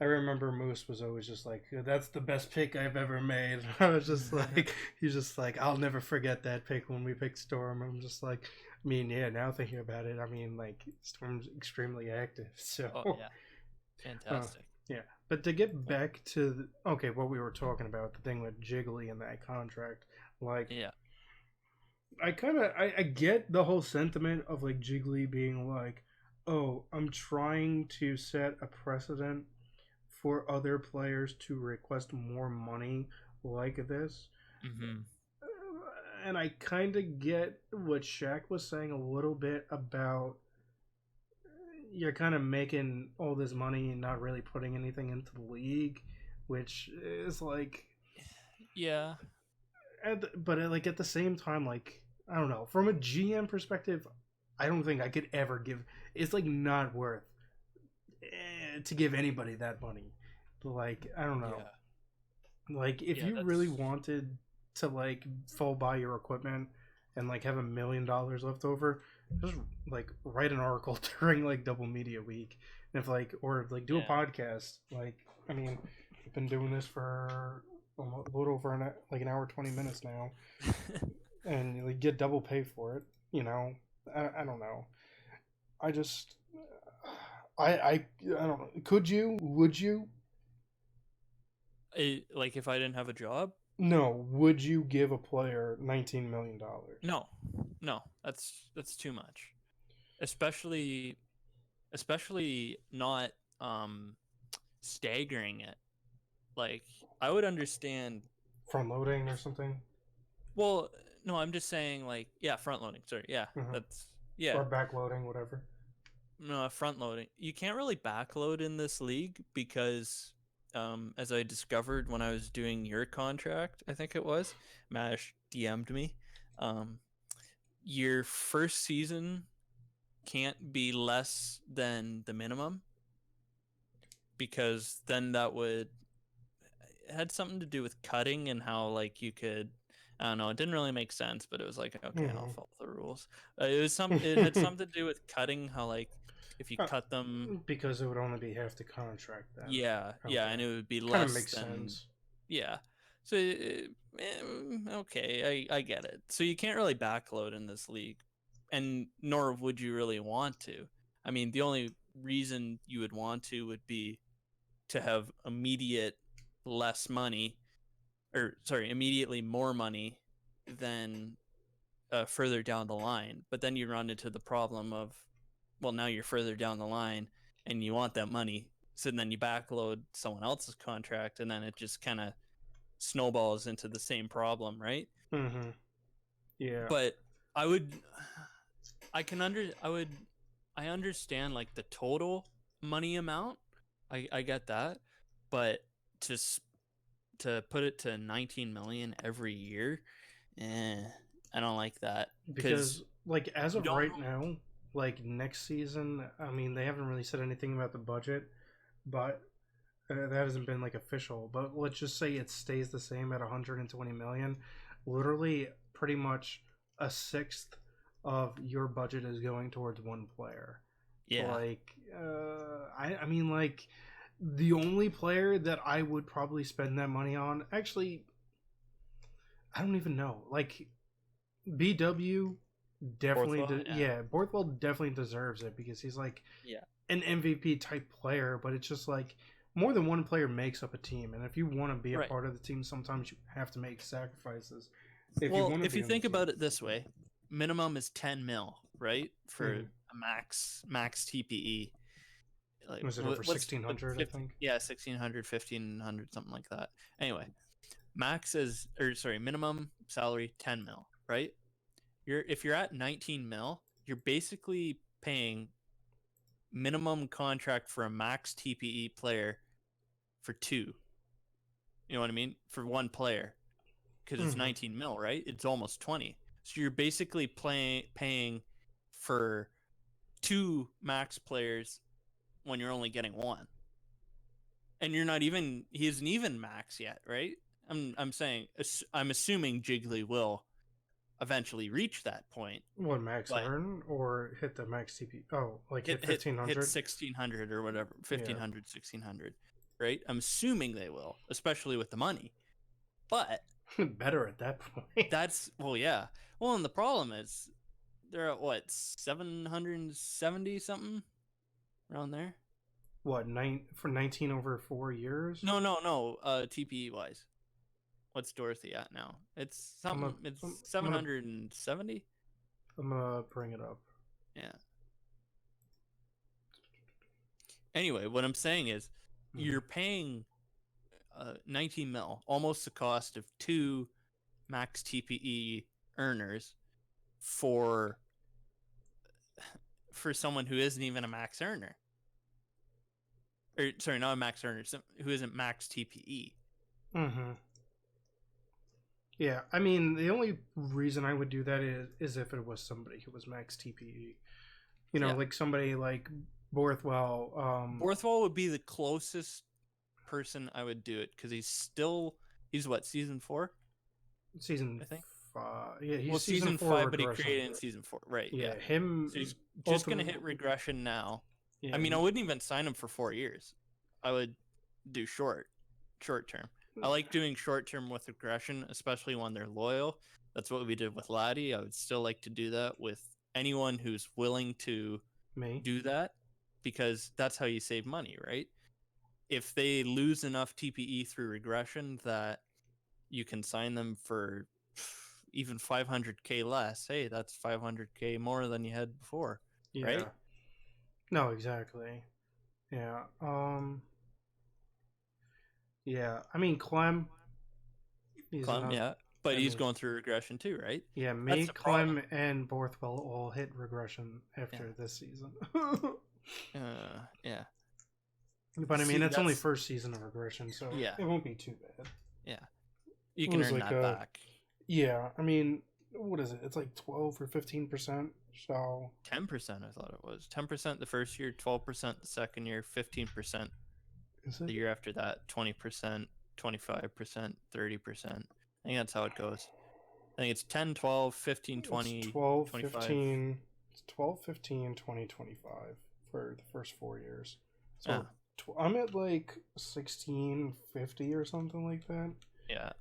I remember Moose was always just like, "That's the best pick I've ever made." I was just like, he's just like, "I'll never forget that pick when we picked Storm." I'm just like, I mean, yeah. Now thinking about it, I mean, like Storm's extremely active, so Oh yeah, uh, fantastic. yeah. But to get back to okay, what we were talking about, the thing with Jiggly and that contract, like Yeah. I get the whole sentiment of like Jiggly being like, oh, I'm trying to set a precedent for other players to request more money like this. Mm-hmm. And I kind of get what Shaq was saying a little bit about you're kind of making all this money and not really putting anything into the league, which is like, Yeah. but like at the same time, like I don't know, from a GM perspective, I don't think I could ever give. It's like not worth to give anybody that money. Like I don't know. Yeah. Like if Yeah. you really That's wanted to like full buy your equipment and like have $1 million left over, just like write an article during like Double Media Week, and if like or like do a yeah. podcast. Like I mean, I've been doing this for a little over like an hour 20 minutes now, and you like, get double pay for it. I don't know. I just I don't know. Could you? Would you? Like if I didn't have a job? No. Would you give a player $19 million? No, no, that's too much. Especially, especially not staggering it. Like I would understand. Front loading or something? Well, no, I'm just saying like yeah, front loading. Sorry, yeah, Hmm. that's yeah. Or back loading, whatever. No, front loading. You can't really backload in this league because, as I discovered when I was doing your contract, I think it was, Mash DM'd me. Um, your first season can't be less than the minimum because then that would it had something to do with cutting and how like you could I don't know, it didn't really make sense, but it was like okay, I'll Hmm. follow the rules. It had something to do with cutting how like if you Uh, cut them because it would only be half the contract then. yeah, yeah, Okay. and it would be Kind of less makes than sense. yeah. So okay, I get it. So you can't really backload in this league, and nor would you really want to. I mean, the only reason you would want to would be to have immediate less money, or sorry, immediately more money than further down the line. But then you run into the problem of, well, now you're further down the line and you want that money. So then you backload someone else's contract and then it just kind of snowballs into the same problem, right? Hmm. Yeah. But I would, I understand like the total money amount. I get that. But just to put it to 19 million every year, eh, I don't like that because Because, like, as you of don't right know. now, like, next season, I mean, they haven't really said anything about the budget, but that hasn't been, like, official. But let's just say it stays the same at 120 million. Literally, pretty much a sixth of your budget is going towards one player. Yeah. Like, I mean, like, the only player that I would probably spend that money on, actually, I don't even know. Like, BW definitely, Borthwa, yeah. yeah, Borthwell definitely deserves it because he's like Yeah. an MVP type player. But it's just like more than one player makes up a team, and if you want to be a Right. part of the team, sometimes you have to make sacrifices if you Well, want to if be you on the think team. about it this way, minimum is 10 mil, right? For Mm-hmm. a max TPE. Like Was it over what's 1600? I 50, think. yeah, 1600, 1500, something like that. Anyway, max is or sorry, minimum salary 10 mil, right? You're if you're at 19 mil, you're basically paying minimum contract for a max TPE player for two. You know what I mean? For one player because it's Mm-hmm. 19 mil, right? It's almost 20. So you're basically paying for two max players when you're only getting one. And you're not even he isn't even max yet, right? I'm saying I'm assuming Jiggly will eventually reach that point, What, max but earn or hit the max TP? Oh, like hit hit 1500? 1600 or whatever, Yeah. 1500, 1600, right? I'm assuming they will, especially with the money. But Better at that point. that's well, yeah. Well, and the problem is they're at what 770 something around there. What, for 19 over 4 years? No. TPE wise, what's Dorothy at now? It's I'm gonna, something. It's I'm gonna, 770. I'm gonna bring it up. Yeah. Anyway, what I'm saying is, Mm-hmm. you're paying 19 mil, almost the cost of two max TPE earners for someone who isn't even a max earner. Or sorry, not a max earner, who isn't max TPE. Mm-hmm. Yeah, I mean, the only reason I would do that is if it was somebody who was max TPE. You know, Yeah. like somebody like Borthwell. Borthwell would be the closest person I would do it because he's what, season 4, Season I think. 5. Yeah, Well, he's season season 4 5, but he regression. created in season 4, right? Yeah, Yeah. So him he's just gonna ultimately. hit regression now. I Yeah, mean, I wouldn't even sign him for 4 years. I would do short term. I like doing short term with regression, especially when they're loyal. That's what we did with Laddie. I would still like to do that with anyone who's willing to me. do that. because that's how you save money, right? If they lose enough TPE through regression that you can sign them for even 500K less, hey, that's 500K more than you had before, Yeah. right? No, exactly. Yeah. Yeah. I mean, Clem. He's Clem, another. yeah, but I he's mean, going through regression too, right? yeah. That's Me, the problem. Clem, and Borthwell all hit regression after Yeah. this season. Yeah. But I mean, See, it's only that's first season of regression, so yeah, it won't be too bad. yeah. You It can was earn like that a back. yeah. I mean, what is it? It's like 12 or 15%. So 10%, I thought it was 10% the first year, 12% the second year, 15% is the it? year after that, 20%, 25%, 30%. I think that's how it goes. I think it's 10, 12, 15, It's 20, 12, 25. 15. It's 12, 15, 20, 25 for the first 4 years. So Yeah. I'm at like 1650 or something like that. Yeah.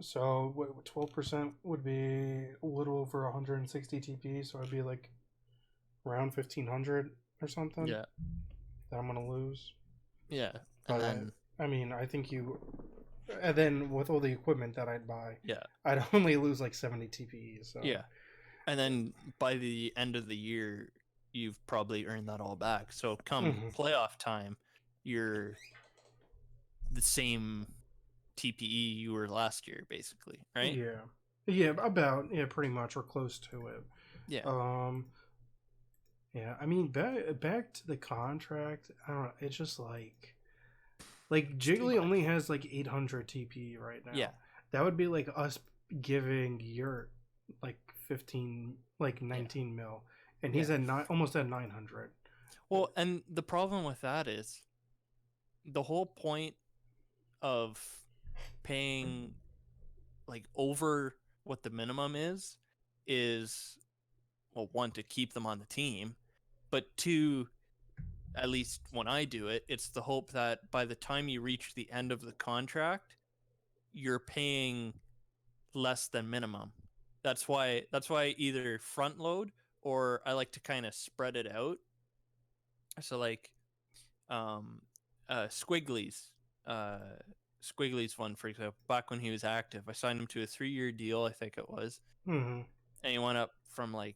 So what 12% would be a little over 160 TP. So I'd be like around 1500 or something Yeah. that I'm gonna lose. Yeah. And But then I mean, I think you. And then with all the equipment that I'd buy, yeah. I'd only lose like 70 TPE. So Yeah. And then by the end of the year, you've probably earned that all back. So come Mhm. playoff time, you're the same TPE you were last year, basically, right? Yeah, yeah, about yeah, pretty much or close to it. Yeah. Um, yeah, I mean, back to the contract. I don't know. It's just like It's too Jiggly much. only has like 800 TP right Yeah. now. That would be like us giving your like 15, like Yeah. 19 mil, and Yeah. he's at almost at 900. Well, and the problem with that is the whole point of paying like over what the minimum is well, one, to keep them on the team, but two, at least when I do it, it's the hope that by the time you reach the end of the contract, you're paying less than minimum. That's why either front load or I like to kind of spread it out. So like um Squiggly's uh Squiggly's one, for example, back when he was active, I signed him to a 3-year deal, I think it was. Mm-hmm. And he went up from like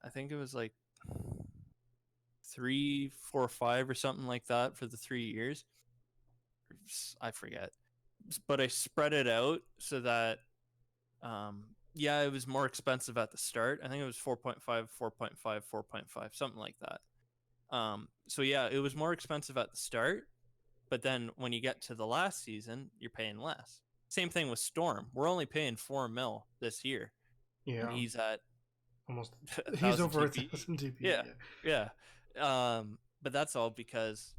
I think it was like 3, 4, 5 or something like that for the 3 years. I forget. But I spread it out so that yeah, it was more expensive at the start. I think it was 4.5, 4.5, 4.5, something like that. So yeah, it was more expensive at the start, but then when you get to the last season, you're paying less. Same thing with Storm. We're only paying 4 mil this year, and Yeah, he's at almost. a He's thousand over a TPE. 1000 TP. Yeah, yeah. But that's all because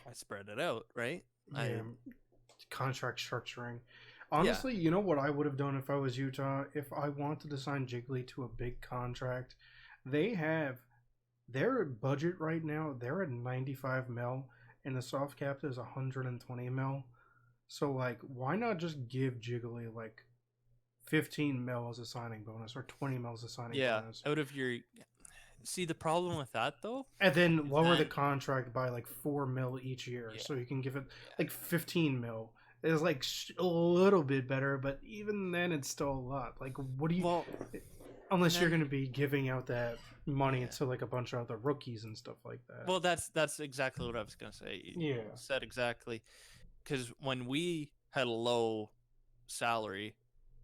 I spread it out, right? Yeah, yeah. I Contract structuring. yeah, Honestly, you know what I would have done if I was Utah? If I wanted to sign Jiggly to a big contract, they have their budget right now, they're at 95 mil, and the soft cap is 120 mil. So, like, why not just give Jiggly like 15 mil as a signing bonus or 20 mil as a signing yeah. bonus? Out of your see the problem with that though And then is lower the then contract by like 4 mil each year. yeah, So you can give it yeah. like 15 mil. It's like a little bit better, but even then, it's still a lot. Like, what do you, Well, and unless you're then going to be giving out that money yeah. to like a bunch of other rookies and stuff like that. Well, that's exactly what I was gonna say. You Yeah. said exactly because when we had a low salary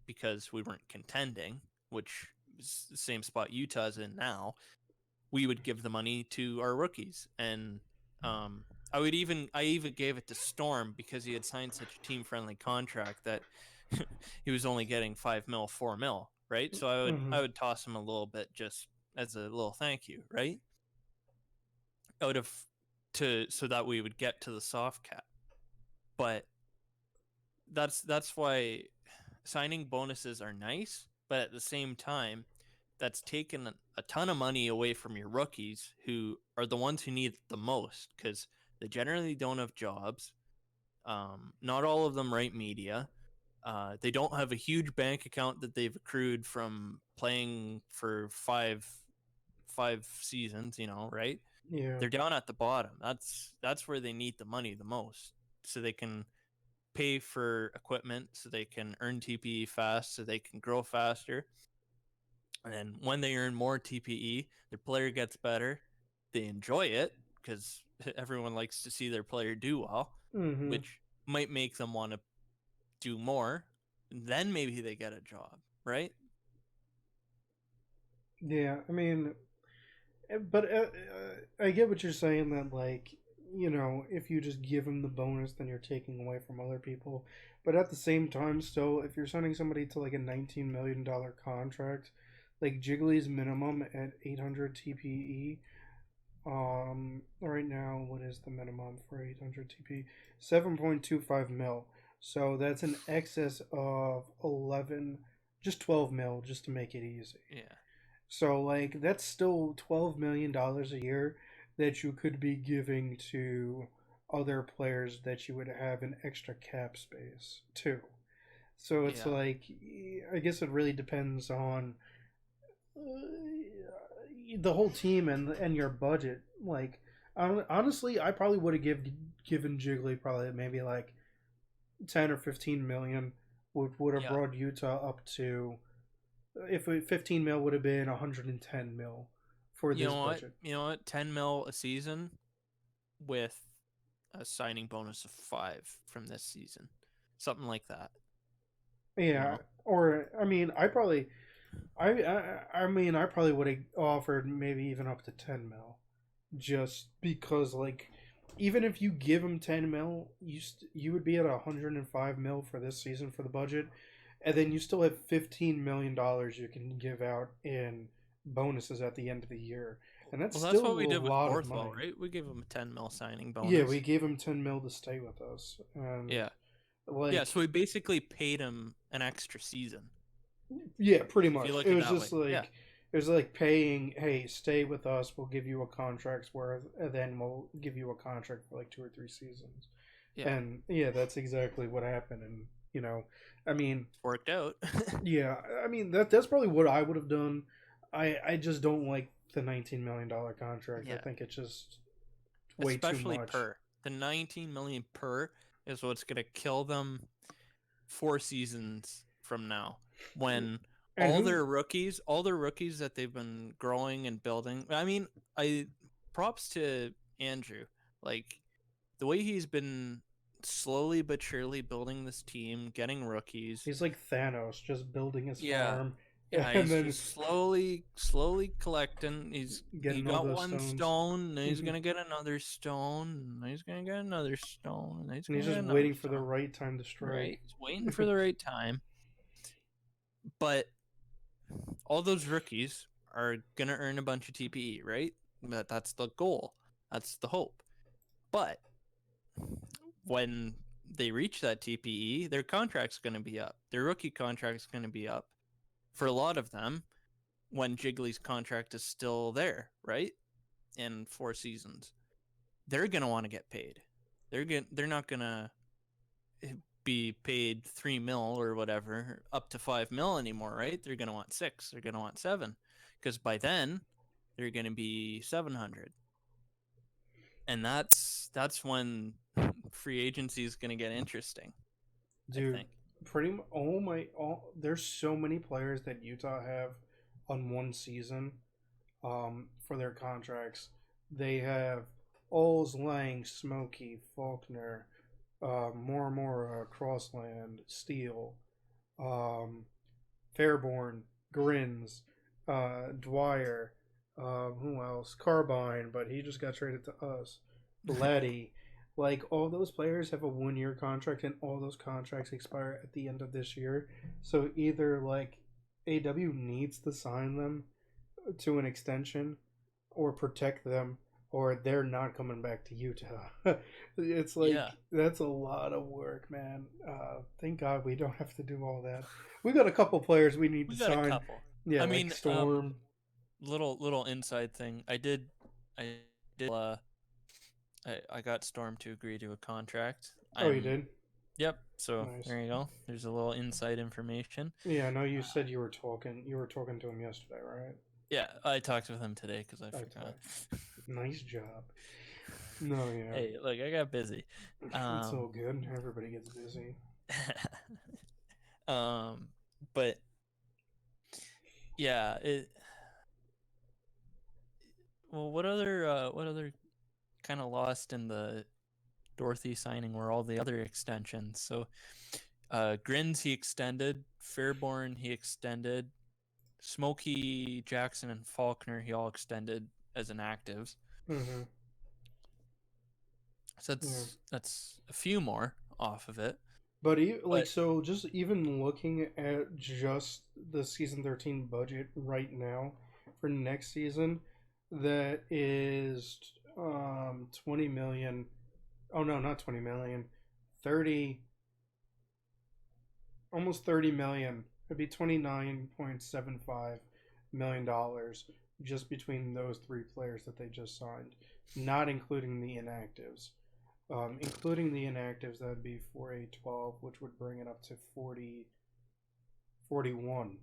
because we weren't contending, which is the same spot Utah's in now, we would give the money to our rookies, and um, I even gave it to Storm because he had signed such a team friendly contract that he was only getting 5 mil, 4 mil, right? So Mm-hmm. I would toss him a little bit just as a little thank you, right? Out of to so that we would get to the soft cap, but that's why signing bonuses are nice, but at the same time, that's taken a ton of money away from your rookies who are the ones who need it the most because they generally don't have jobs. Not all of them write media. They don't have a huge bank account that they've accrued from playing for five seasons, right? Yeah. They're down at the bottom. That's where they need the money the most, so they can pay for equipment, so they can earn TPE fast, so they can grow faster. And then when they earn more TPE, their player gets better. They enjoy it because everyone likes to see their player do well, Mm-hmm. which might make them want to do more. Then maybe they get a job, right? Yeah. I mean, but I get what you're saying that like if you just give them the bonus, then you're taking away from other people. But at the same time, still, if you're sending somebody to like a $19 million contract, like Jiggly's minimum at 800 TPE. Right now, what is the minimum for 800 TP? 7.25 mil. So that's an excess of 11, just 12 mil, just to make it easy. Yeah. So like that's still $12 million a year that you could be giving to other players that you would have an extra cap space too. So it's Yeah. like I guess it really depends on the whole team and your budget. Like honestly, I probably would have given Jiggly probably maybe like 10 or 15 million would have Yeah. brought Utah up to if 15 mil would have been 110 mil for You this know what? budget. You know what? 10 mil a season with a signing bonus of 5 from this season. Something like that. Yeah, or I mean, I mean, I probably would have offered maybe even up to 10 mil, just because like, even if you give him 10 mil, you would be at 105 mil for this season for the budget, and then you still have $15 million you can give out in bonuses at the end of the year, and that's Well, that's still what we a did with lot of Borthwell, money. right? We gave him a 10 mil signing Yeah, bonus. we gave him 10 mil to stay with us, and Yeah. Yeah, like so we basically paid him an extra season. yeah, pretty If you much. look It at it was that way. just Yeah. like it was like paying, hey, stay with us. We'll give you a contract worth, and then we'll give you a contract for like 2 or 3 seasons. Yeah. And yeah, that's exactly what happened. And I mean, Worked out. yeah, I mean that's probably what I would have done. I just don't like the $19 million contract. I Yeah. think it's just way too Especially much. per. The 19 million per is what's going to kill them 4 seasons from now when And who all their rookies that they've been growing and building. I mean, I props to Andrew. Like the way he's been slowly but surely building this team, getting rookies. he's like Thanos, just building his Yeah. farm, Yeah, and he's then just slowly collecting. He getting all got those one stones. stone, and he's And gonna get another stone, and he's gonna get another stone, and he's he's gonna just get another waiting for the stone. right time to Right? strike. He's waiting for the right time. But all those rookies are gonna earn a bunch of TPE, right? That's the goal. That's the hope. But when they reach that TPE, their contract's gonna be up. Their rookie contract's gonna be up. For a lot of them, when Jiggly's contract is still there, right? In 4 seasons, they're gonna want to get paid. They're not gonna be paid 3 mil or whatever up to 5 mil anymore, right? They're gonna want 6. They're gonna want 7, because by then they're gonna be 700, and that's when free agency is gonna get interesting. I Dude, think. pretty much there's so many players that Utah have on one season for their contracts. They have Oles, Lang, Smokey, Faulkner, more Crossland, Steele, um, Fairborn, Grins, Dwyer, who else? Carbine, but he just got traded to us. Laddie. Like, all those players have a 1 year contract, and all those contracts expire at the end of this year. So either, like, AW needs to sign them to an extension or protect them, or they're not coming back to Utah. It's like, Yeah, that's a lot of work, man. Thank God we don't have to do all that. We got a couple players we need we to got a sign. couple. Yeah, I like mean, Storm. little inside thing. I did I got Storm to agree to a contract. Oh, you did? Yep. So Nice. there you go. There's a little inside information. Yeah, I know you said you were talking to him yesterday, right? Yeah, I talked with him today because I Okay. forgot. Nice job. No, yeah. Hey, look, I got busy. It's all good. Everybody gets busy. But yeah, well, what other kind of lost in the Dorothy signing were all the other extensions. So, Grins he extended, Fairborn he extended, Smokey, Jackson, and Faulkner he all extended as inactives. Mm-hmm. So that's a few more off of it. But so just even looking at just the season 13 budget right now for next season, that is 20 million. Oh no, not 20 million. 30 almost 30 million. It'd be $29.75 million just between those three players that they just signed, not including the inactives. Including the inactives, that would be 4A12, which would bring it up to 41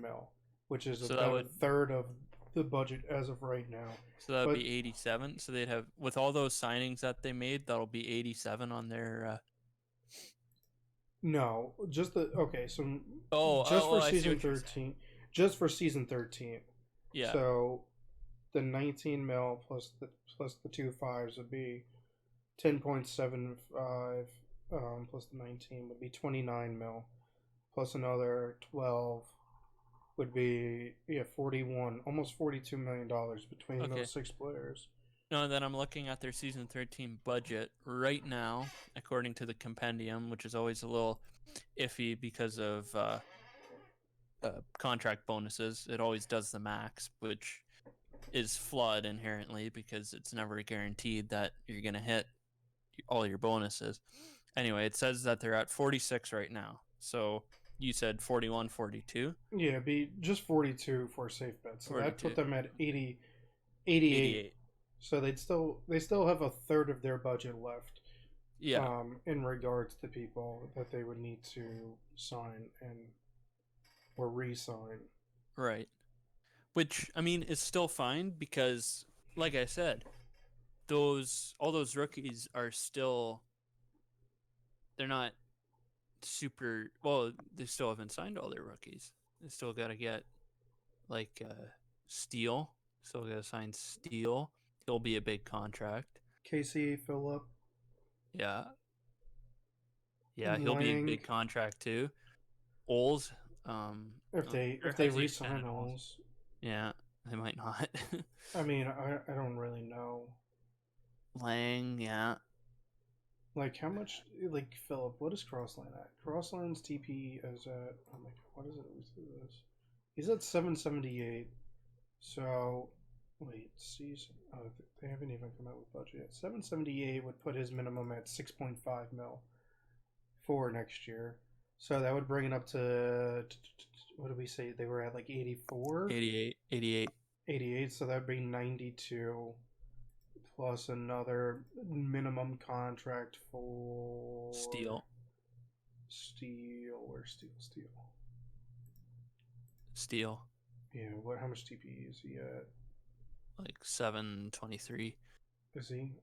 mil, which is about a third of the budget as of right now. So that would be 87. So they'd have, with all those signings that they made, that'll be 87 on their. No, just the so for season 13, just for season 13. Yeah. So the 19 mil plus the 2.5s would be 10.75. Plus the 19 would be 29 mil. Plus another 12 would be 41, almost $42 million between those six players. No, and then I'm looking at their season 13 budget right now, according to the compendium, which is always a little iffy because of contract bonuses. It always does the max, which is flawed inherently because it's never guaranteed that you're going to hit all your bonuses. Anyway, it says that they're at 46 right now. So you said 41, 42? Yeah, it'd be just 42 for a safe bet. So 42. That put them at 88. So they still have a third of their budget left. Yeah. In regards to people that they would need to sign or re-sign. Right. Which, I mean, is still fine because, like I said, all those rookies are still, they're not super, well, they still haven't signed all their rookies. They still got to get, like, Steele. Still got to sign Steele. He'll be a big contract. Casey Phillip. Yeah. Yeah, he'll be a big contract too. Oles. If they re-sign Oles. Yeah, they might not. I mean, I don't really know. Lang, yeah. Like how much? Like Phillip, what is Crossline at? Crossline's TP is at. Oh my god, what is it? He's at 778. So wait, season. Oh, they haven't even come out with budget yet. 778 would put his minimum at 6.5 mil for next year. So that would bring it up to, what did we say? They were at like 84? 88. So that would be 92 plus another minimum contract for Steele. Where's Steele? Steele. Yeah, how much TP is he at? Like 723. Is he?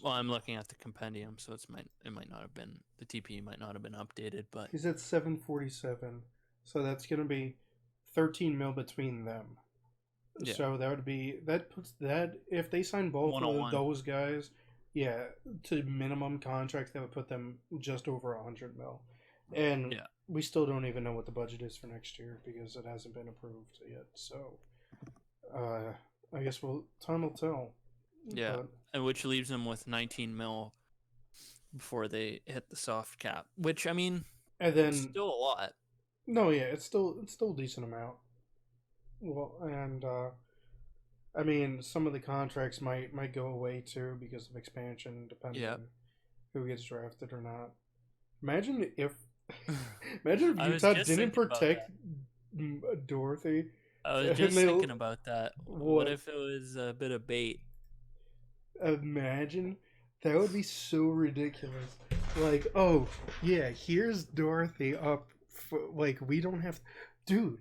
I'm looking at the compendium, so it might not have been, the TP might not have been updated, but he's at 747. So that's gonna be 13 mil between them. Yeah. So that puts if they sign both of those guys, to minimum contracts, that would put them just over 100 mil. And we still don't even know what the budget is for next year because it hasn't been approved yet. So I guess time will tell. Yeah, and which leaves them with 19 mil before they hit the soft cap, which, I mean, and then still a lot. No, yeah, it's still a decent amount. Well, and I mean, some of the contracts might go away too because of expansion, depending on who gets drafted or not. Imagine if Utah didn't protect Dorothy. I was just thinking about that. What if it was a bit of bait? Imagine. That would be so ridiculous. Like, oh, yeah, here's Dorothy up. Like, we don't have... Dude,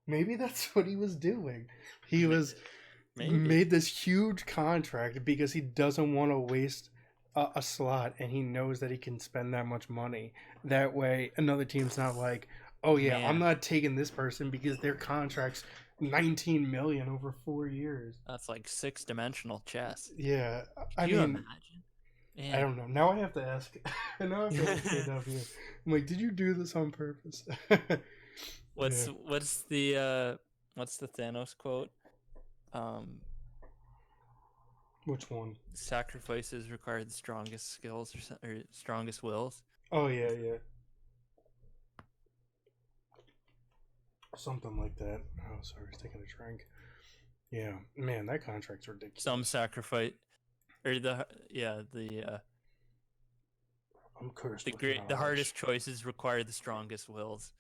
maybe that's what he was doing. He was made this huge contract because he doesn't want to waste a slot, and he knows that he can spend that much money. That way, another team's not like, oh yeah, I'm not taking this person because their contract's 19 million over 4 years. That's like 6-dimensional chess. Yeah, Can you imagine? Man. I don't know. Now I have to ask. Now I have to ask KW. I'm like, did you do this on purpose? What's the Thanos quote? Which one? Sacrifices require the strongest skills or strongest wills. Oh yeah. Something like that. Oh, sorry, I was taking a drink. Yeah, man, that contract's ridiculous. Some sacrifice, or I'm cursed. The hardest choices require the strongest wills.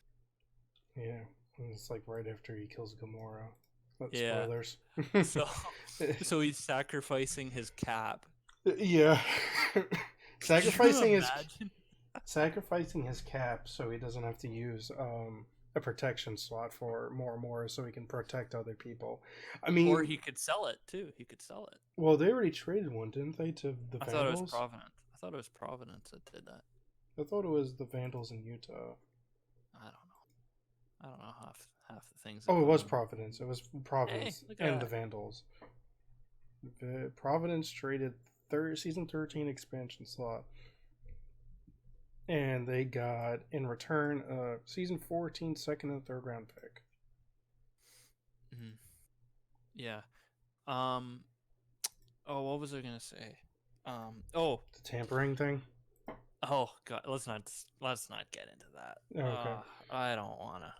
Yeah, it's like right after he kills Gamora. Spoilers. So he's sacrificing his cap. Yeah, sacrificing his cap so he doesn't have to use a protection slot for more, so he can protect other people. I mean, or he could sell it too. Well, they already traded one, didn't they, to the Vandals? I thought it was Providence that did that. I thought it was the Vandals in Utah. I don't know half the things. Oh, it was Providence. It was Providence and the Vandals. Providence traded season 13 expansion slot, and they got in return season 14 second and third round pick. Mm-hmm. Yeah. Oh, what was I gonna say? The tampering thing. Oh God, let's not get into that. Okay. I don't wanna.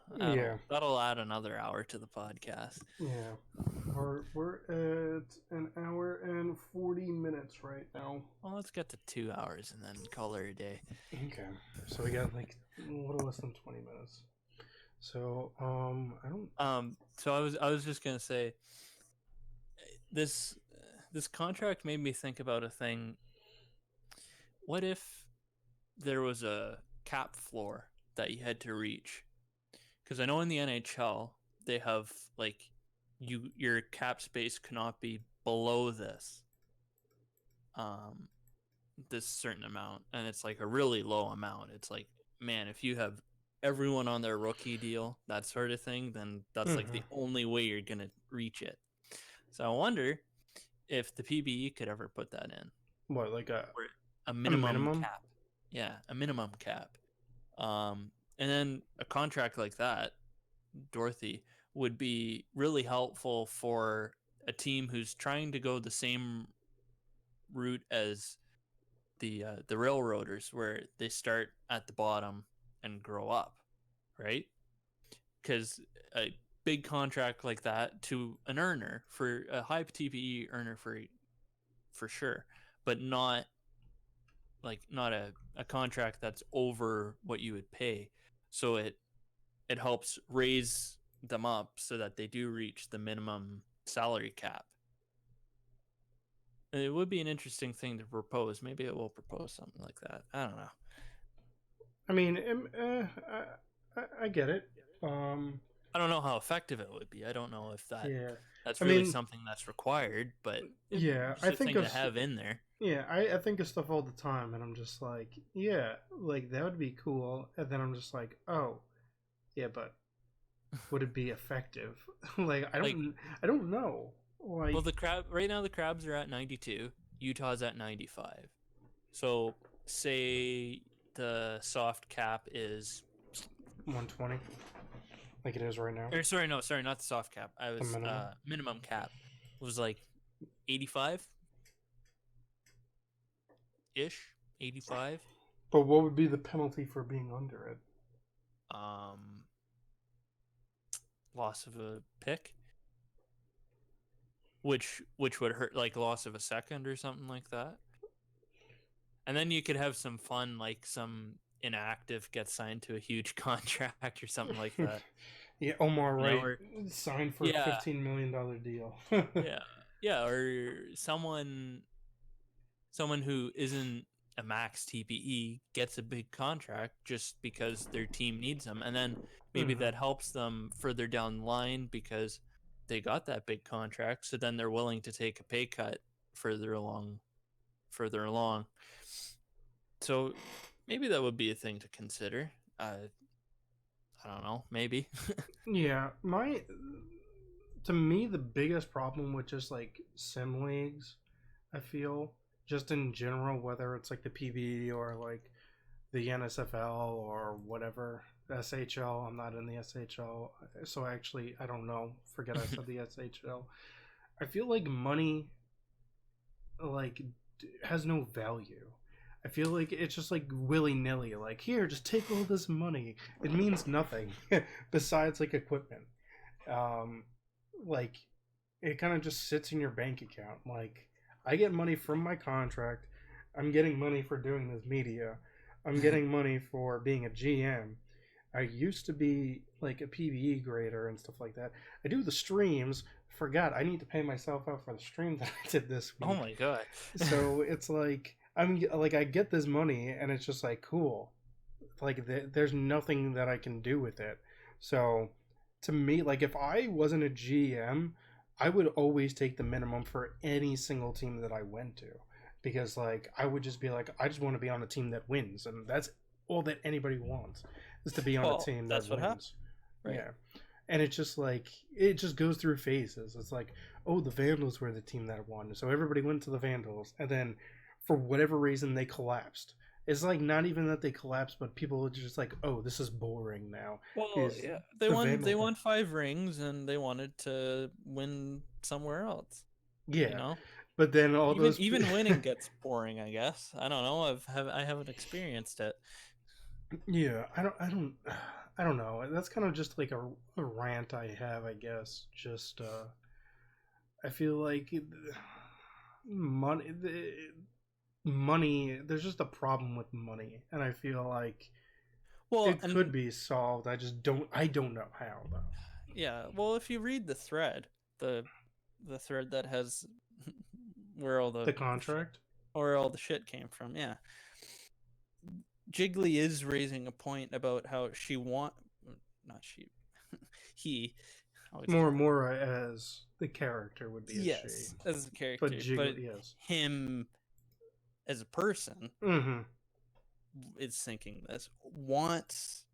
That'll add another hour to the podcast. Yeah. We're at an hour and 40 minutes right now. Well, let's get to 2 hours and then call it a day. Okay. So we got like a little less than 20 minutes. So I don't. So I was just gonna say this contract made me think about a thing. What if there was a cap floor that you had to reach? Because I know in the NHL they have like your cap space cannot be below this certain amount, and it's like a really low amount. It's like, man, if you have everyone on their rookie deal, that sort of thing, then that's like the only way you're gonna reach it. So I wonder if the PBE could ever put that in. What, like a minimum cap? Yeah, a minimum cap. And then a contract like that, Dorothy, would be really helpful for a team who's trying to go the same route as the Railroaders, where they start at the bottom and grow up, right? Because a big contract like that to an earner, for a high TPE earner, for sure, but not a contract that's over what you would pay. So it helps raise them up so that they do reach the minimum salary cap. And it would be an interesting thing to propose. Maybe it will propose something like that. I don't know. I mean, I get it. I don't know how effective it would be. I don't know if that's really something that's required, but I think to have in there. Yeah, I think of stuff all the time, and I'm just like, yeah, like that would be cool. And then I'm just like, oh, yeah, but would it be effective? Like, I don't know. Like, well, right now the Crabs are at 92. Utah's at 95. So say the soft cap is 120, like it is right now. Or sorry, not the soft cap. I was minimum cap was like 85 ish, 85. But what would be the penalty for being under it? Loss of a pick, which would hurt, like loss of a second or something like that. And then you could have some fun, like some inactive gets signed to a huge contract or something like that. Yeah, Omar Wright signed for a $15 million deal. Yeah, or someone who isn't a max TPE gets a big contract just because their team needs them, and then maybe that helps them further down the line because they got that big contract, so then they're willing to take a pay cut further along. So maybe that would be a thing to consider. I don't know, maybe. Yeah, to me the biggest problem with just like sim leagues, I feel, just in general, whether it's like the PBE or like the NSFL or whatever, SHL. I'm not in the SHL, so actually I don't know. Forget I said the SHL. I feel like money like has no value. I feel like it's just like willy nilly. Like, here, just take all this money. It means nothing besides like equipment. Um, like, it kind of just sits in your bank account. Like, I get money from my contract. I'm getting money for doing this media. I'm getting money for being a GM. I used to be like a PBE grader and stuff like that. I do the streams. Forgot I need to pay myself out for the stream that I did this week. Oh my god. So it's like I'm like I get this money and it's just like cool. Like there's nothing that I can do with it. So to me, like if I wasn't a GM, I would always take the minimum for any single team that I went to, because like I would just be like, I just want to be on a team that wins, and that's all that anybody wants, is to be on a team that that's what wins. happened. Right. Yeah. And it's just like it just goes through phases. It's like, oh, the Vandals were the team that won, so everybody went to the Vandals, and then for whatever reason they collapsed. It's like not even that they collapsed, but people are just like, oh, this is boring now. Well, yeah, they won 5 rings, and they wanted to win somewhere else. Yeah, you know? But then all those even winning gets boring. I guess I don't know. I haven't experienced it. Yeah, I don't know. That's kind of just like a rant I have, I guess. Just I feel like money money, there's just a problem with money, and I feel like it could be solved. I don't know how though. Yeah, well, if you read the thread, the thread that has where all the contract or all the shit came from, yeah. Jiggly is raising a point about how he more as the character would be a yes, she. as a character, but Jiggly, yes, him as a person is thinking this, wants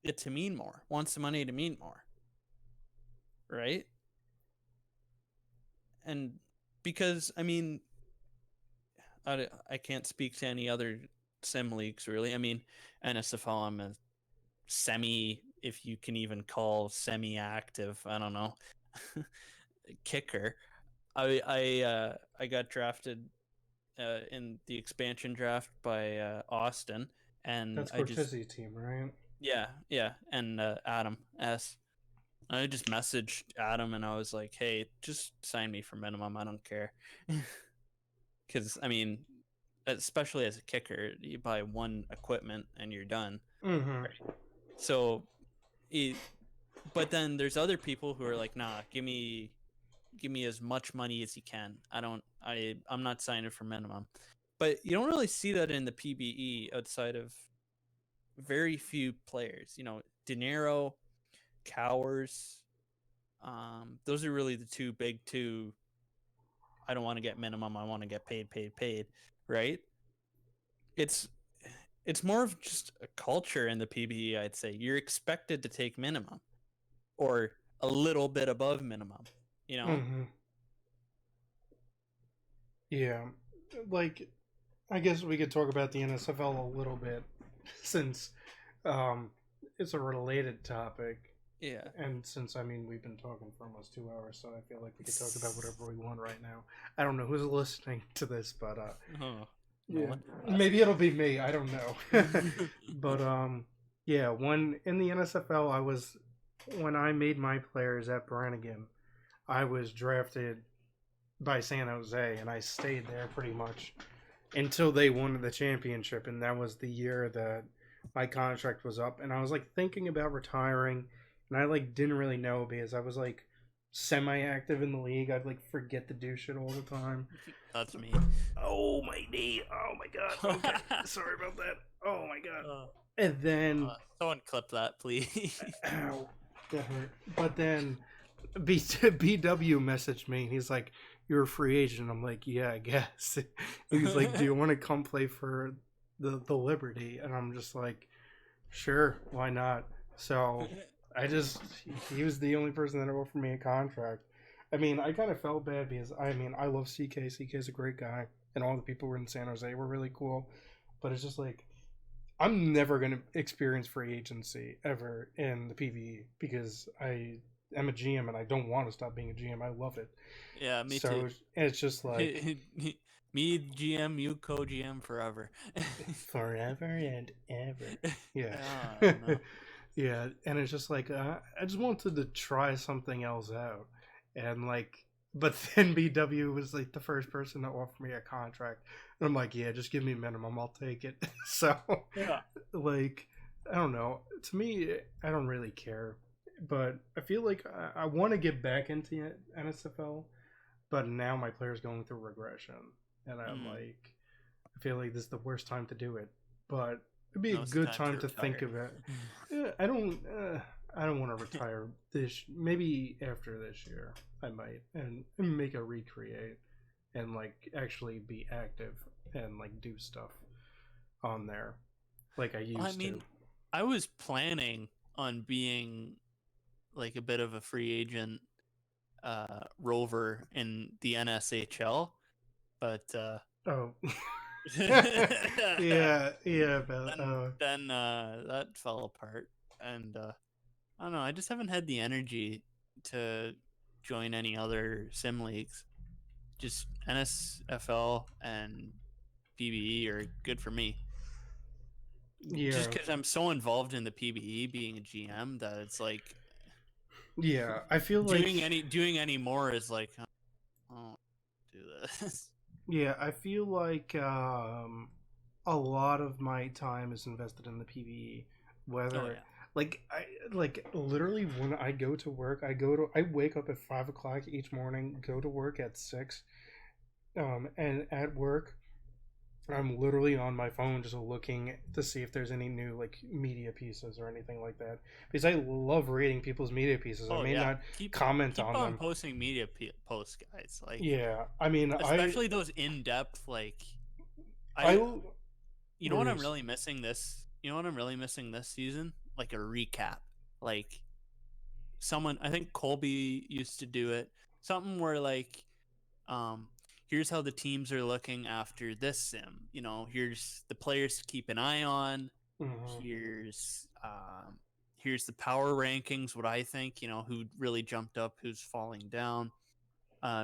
it to mean more, wants the money to mean more, right? And because I mean, I can't speak to any other sim leagues really. I mean, NSFL, I'm a semi, if you can even call semi-active, I don't know, kicker. I got drafted in the expansion draft by Austin, and that's Cortez's team, right? Yeah, and Adam S. I just messaged Adam and I was like, "Hey, just sign me for minimum. I don't care." Because I mean, especially as a kicker, you buy one equipment and you're done. Right? So, but then there's other people who are like, "Nah, give me as much money as you can. I'm not signing for minimum." But you don't really see that in the PBE outside of very few players. You know, De Niro, Cowers. Those are really the two big two. I don't want to get minimum. I want to get paid. Right? It's more of just a culture in the PBE. I'd say you're expected to take minimum, or a little bit above minimum. You know. Yeah, like I guess we could talk about the NSFL a little bit, since it's a related topic. Yeah. And since, I mean, we've been talking for almost 2 hours, so I feel like we could talk about whatever we want right now. I don't know who's listening to this, but yeah, maybe it'll be me. I don't know. But yeah, when in the NSFL, when I made my players at Brannigan, I was drafted by San Jose, and I stayed there pretty much until they won the championship, and that was the year that my contract was up, and I was like thinking about retiring. And I like didn't really know, because I was like semi-active in the league. I'd like forget to do shit all the time. That's me. Oh, my knee. Oh my god. Okay. Sorry about that. Oh my god. And then someone clip that, please. Ow. That hurt. But then BW messaged me. He's like, "You're a free agent." I'm like, "Yeah, I guess." He's like, "Do you want to come play for the Liberty?" And I'm just like, "Sure, why not?" So I just he was the only person that offered me a contract. I mean, I kind of felt bad because I mean I love CK. CK's a great guy, and all the people who were in San Jose were really cool. But it's just like I'm never gonna experience free agency ever in the PVE because I am a GM and I don't want to stop being a GM. I love it. Yeah, me too. So it's just like Me GM, you co-GM forever. forever and ever. Yeah. Oh no. Yeah, and it's just like I just wanted to try something else out, and like, but then BW was like the first person to offer me a contract, and I'm like, yeah, just give me a minimum, I'll take it. So, Yeah. like, I don't know. To me, I don't really care, but I feel like I want to get back into NSFL, but now my player's going through regression, and I'm Mm. like, I feel like this is the worst time to do it, but it'd be a No, it's good time time to to think retire. of it. I don't. I don't want to retire this. Maybe after this year, I might and make a recreate and like actually be active and like do stuff on there like I I used to. mean, I was planning on being like a bit of a free agent rover in the NSHL, but Oh, then yeah, yeah, but that fell apart, and I don't know. I just haven't had the energy to join any other sim leagues. Just NSFL and PBE are good for me. Just yeah, because I'm so involved in the PBE, being a GM, that it's like yeah. I feel like doing any more is like, oh, do this. yeah, I feel like a lot of my time is invested in the PVE. Oh Whether yeah. I like literally when I go to work, I wake up at 5 o'clock each morning, go to work at 6, and at work I'm literally on my phone just looking to see if there's any new like media pieces or anything like that because I love reading people's media pieces. I Oh may yeah. not Keep comment keep on on them. posting media posts, guys. Like Yeah, I mean especially those in depth. Like I I, you know what what are I'm you? really missing this. You know what I'm really missing this season? Like a recap. Like someone. I think Colby used to do it. Something where like um here's how the teams are looking after this sim, here's the players to keep an eye on, Mhm. here's the power rankings, what I think, who really jumped up, who's falling down,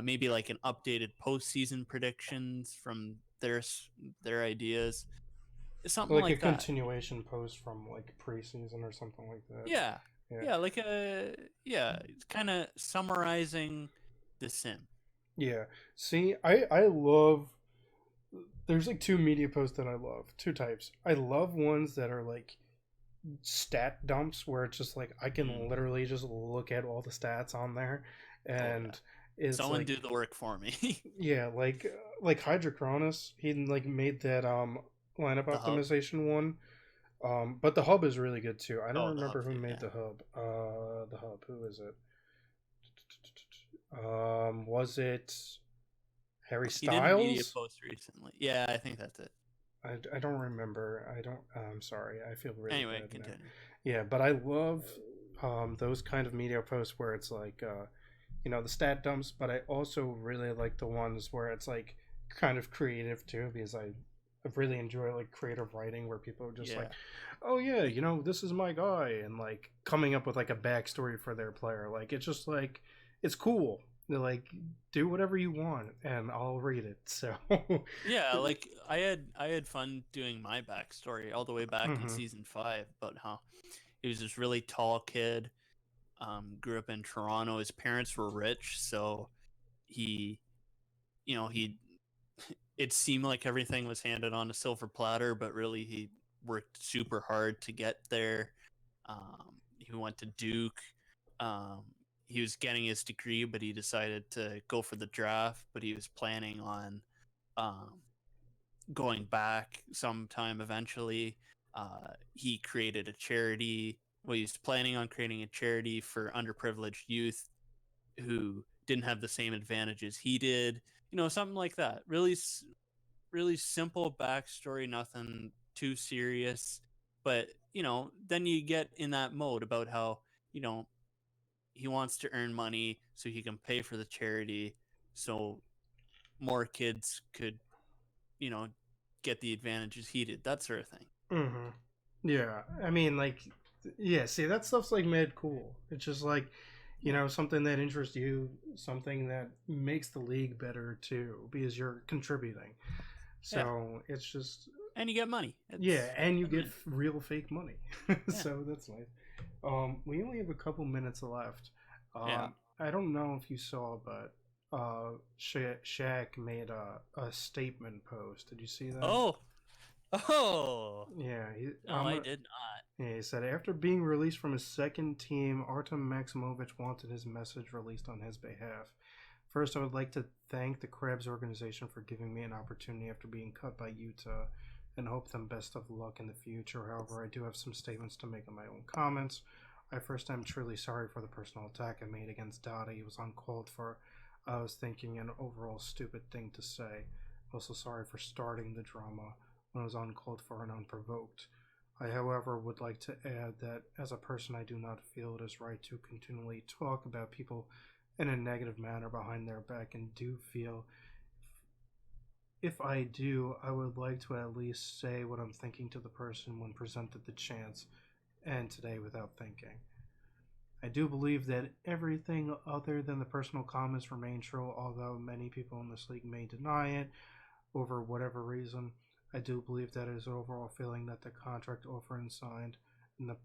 maybe like an updated postseason predictions from their ideas, something Like a like that. continuation post from like preseason or something like that. Yeah, Yeah. yeah, like it's kind of summarizing the sim. Yeah. See, I love there's like two media posts that I love. Two types. I love ones that are like stat dumps where it's just like I Mm. can literally just look at all the stats on there Oh yeah, and it's someone like do the work for me. yeah, like Hydrocronus, he like made that lineup The hub. optimization one. But the hub is really good too. I don't Oh, the remember hub who too. made Yeah. the hub. Who is it? Was it Harry He did a media Styles? post recently. Yeah, I think that's it. I don't remember. I don't. I'm sorry. I feel really Anyway, bad now. continue. Yeah, but I love those kind of media posts where it's like the stat dumps. But I also really like the ones where it's like kind of creative too, because I really enjoy like creative writing where people are just like, Yeah. oh yeah, this is my guy, and like coming up with like a backstory for their player. Like it's just like it's cool. They're like, do whatever you want, and I'll read it. So, Yeah, like I had fun doing my backstory all the way back in hmm season 5, but he was this really tall kid, grew up in Toronto. His parents were rich, so he he it seemed like everything was handed on a silver platter, but really he worked super hard to get there. He went to Duke. Um, he was getting his degree, but he decided to go for the draft. But he was planning on um, going back sometime eventually. He created a charity. well, he's planning on creating a charity for underprivileged youth who didn't have the same advantages he did. Something like that. Really simple backstory, nothing too serious. But, then you get in that mode about how, he wants to earn money so he can pay for the charity so more kids could, you know, get the advantages he did, that sort of thing. Mm-hmm. Yeah. I mean, like, yeah, see, that stuff's like mad cool. It's just like, something that interests you, something that makes the league better too, because you're contributing. So it's just. And you get money. And you get real fake money. So that's nice. We only have a couple minutes left. I don't know if you saw, but Shaq made a statement post. Did you see that? Oh. Yeah. I did not. Yeah, he said, after being released from his second team, Artem Maximovich wanted his message released on his behalf. First, I would like to thank the Krebs organization for giving me an opportunity after being cut by Utah and hope them best of luck in the future. However, I do have some statements to make on my own comments. First, I'm truly sorry for the personal attack I made against Dottie. It was uncalled for. I was thinking an overall stupid thing to say. Also sorry for starting the drama when it was uncalled for and unprovoked. I, however, would like to add that as a person, I do not feel it is right to continually talk about people in a negative manner behind their back, and do feel if I do, I would like to at least say what I'm thinking to the person when presented the chance, and today without thinking. I do believe that everything other than the personal comments remain true, although many people in this league may deny it over whatever reason. I do believe that it is an overall feeling that the contract offer and signed in the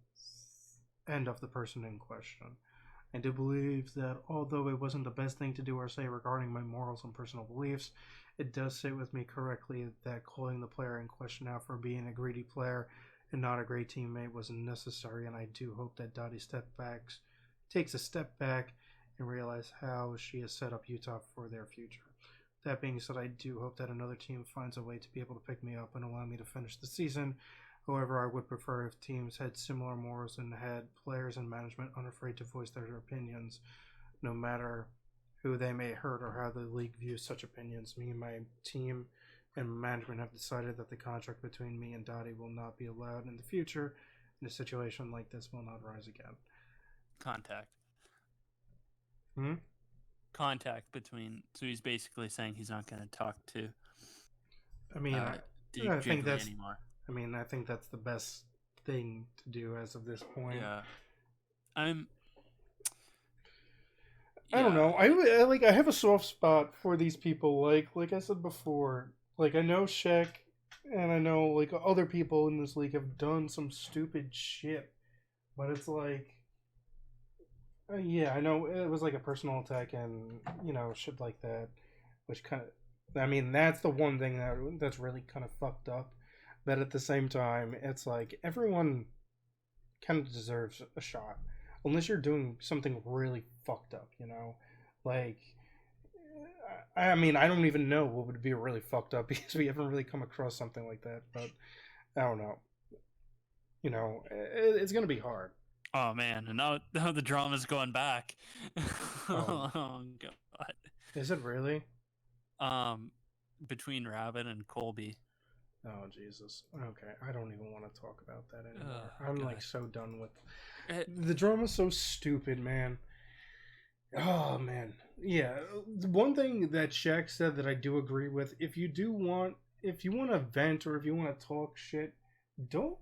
end of the person in question. I do believe that although it wasn't the best thing to do or say regarding my morals and personal beliefs, it does sit with me correctly that calling the player in question out for being a greedy player and not a great teammate was necessary, and I do hope that Dottie takes a step back and realize how she has set up Utah for their future. That being said, I do hope that another team finds a way to be able to pick me up and allow me to finish the season. However, I would prefer if teams had similar morals and had players and management unafraid to voice their opinions, no matter who they may hurt or how the league views such opinions. Me and my team and management have decided that the contract between me and Dottie will not be allowed in the future, and a situation like this will not rise again. Contact. Hmm? Contact between. So he's basically saying he's not going to talk to. I mean, I think that's anymore. I mean, I think that's the best thing to do as of this point. Yeah. I don't know. I have a soft spot for these people. Like I said before, like I know Shaq and I know like other people in this league have done some stupid shit, but it's like, yeah, I know it was like a personal attack and shit like that, which kind of, I mean, that's the one thing that's really kind of fucked up. But at the same time, it's like everyone kind of deserves a shot, unless you're doing something really fucked up, Like, I mean, I don't even know what would be really fucked up because we haven't really come across something like that. But I don't know. It's gonna be hard. Oh man, and now the drama's going back. Oh God. Is it really? Between Rabbit and Colby. Oh Jesus. Okay, I don't even want to talk about that anymore. Oh, I'm God. like so done with the drama's so stupid, man. Oh man, yeah. The one thing that Shaq said that I do agree with: if you want to vent or if you want to talk shit, don't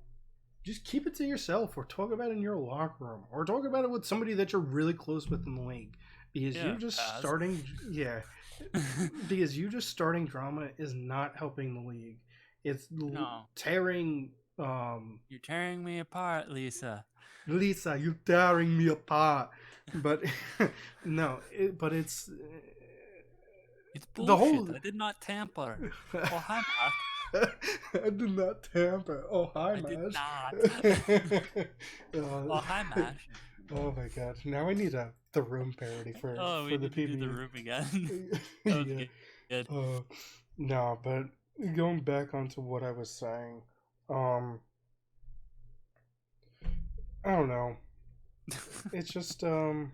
just keep it to yourself, or talk about it in your locker room, or talk about it with somebody that you're really close with in the league. Because you just starting, because you just starting drama is not helping the league. It's tearing. You're tearing me apart, Lisa. Lisa, you're tearing me apart. But no, it's bullshit. The whole... I did not tamper. Oh hi, Matt. I did not tamper. Oh hi, Matt. I did not. Oh hi, Matt. Oh my god! Now I need the Room parody for the people. Do the Room again. That was good. No, but going back onto what I was saying, I don't know. It's just the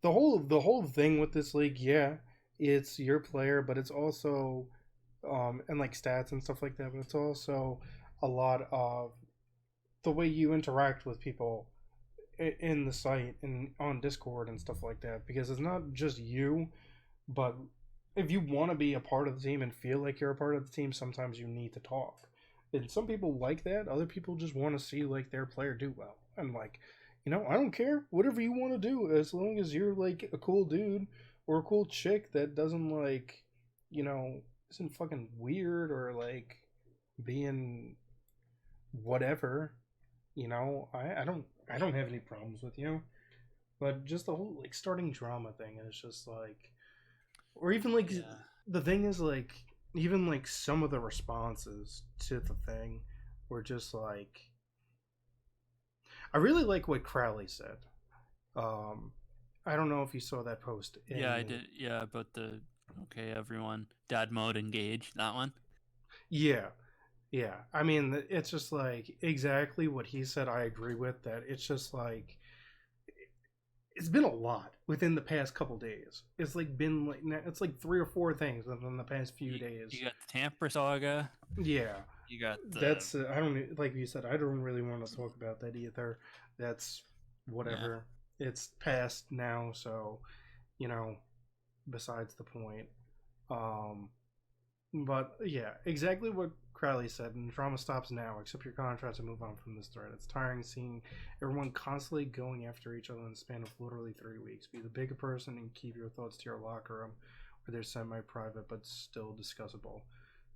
whole thing with this league, yeah, it's your player, but it's also and like stats and stuff like that, but it's also a lot of the way you interact with people in the site and on Discord and stuff like that, because it's not just you, but if you want to be a part of the team and feel like you're a part of the team, sometimes you need to talk. And some people like that. Other people just want to see like their player do well. And like, I don't care. Whatever you want to do, as long as you're like a cool dude or a cool chick that doesn't like, isn't fucking weird or like being whatever. I don't have any problems with you. But just the whole like starting drama thing is just like, or even like the thing is like even like some of the responses to the thing were just like, I really like what Crowley said. I don't know if you saw that post. Yeah, I did. Yeah, about the okay, everyone, dad mode engaged. That one. Yeah, yeah. I mean, it's just like exactly what he said. I agree with that. It's just like it's been a lot within the past couple days. It's like been like it's like 3 or 4 things within the past few days. You got the Tamper saga. Yeah, you got the... that's I don't like you said. I don't really want to talk about that either. That's whatever. Yeah. It's past now, so besides the point. But yeah, exactly what Crowley said. And drama stops now. Accept your contract and move on from this thread. It's tiring seeing everyone constantly going after each other in the span of literally 3 weeks. Be the bigger person and keep your thoughts to your locker room, where they're semi-private but still discussable.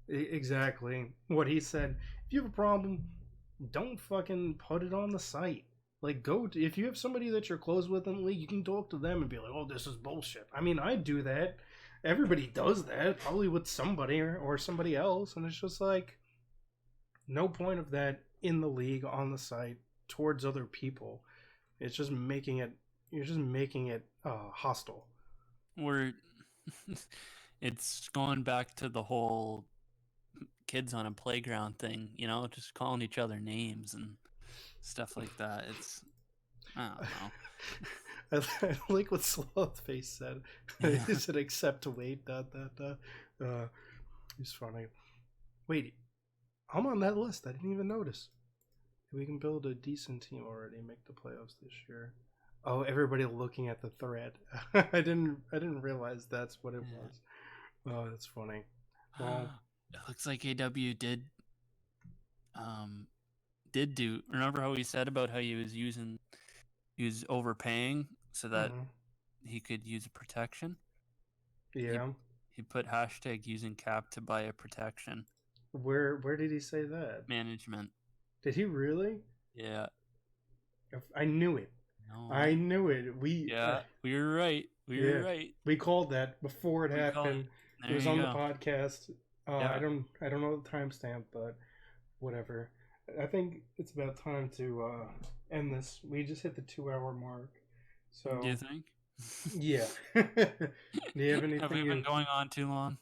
Exactly what he said. If you have a problem, don't fucking put it on the site. Like, if you have somebody that you're close with in the league, you can talk to them and be like, "Oh, this is bullshit." I mean, I do that. Everybody does that, probably with somebody or somebody else, and it's just like no point of that in the league on the site towards other people. It's just making it. You're just making it hostile. It's going back to the whole kids on a playground thing, just calling each other names and stuff like that. I don't know. I like what Slothface said. Yeah. He said, "Accept to wait." He's funny. Wait, I'm on that list. I didn't even notice. We can build a decent team already. Make the playoffs this year. Oh, everybody looking at the thread. I didn't realize that's what it was. Oh, that's funny. Well, it looks like AW did do. Remember how he said about how he was overpaying so that he could use a protection? Yeah. He put hashtag using cap to buy a protection. Where did he say that? Management. Did he really? Yeah. I knew it. No. I knew it. We were right. We were right. We called that before it happened. It was on the podcast. I don't know the timestamp, but whatever. I think it's about time to end this. We just hit the 2-hour mark. So do you think? Yeah. Do you have anything? Have we been going on too long?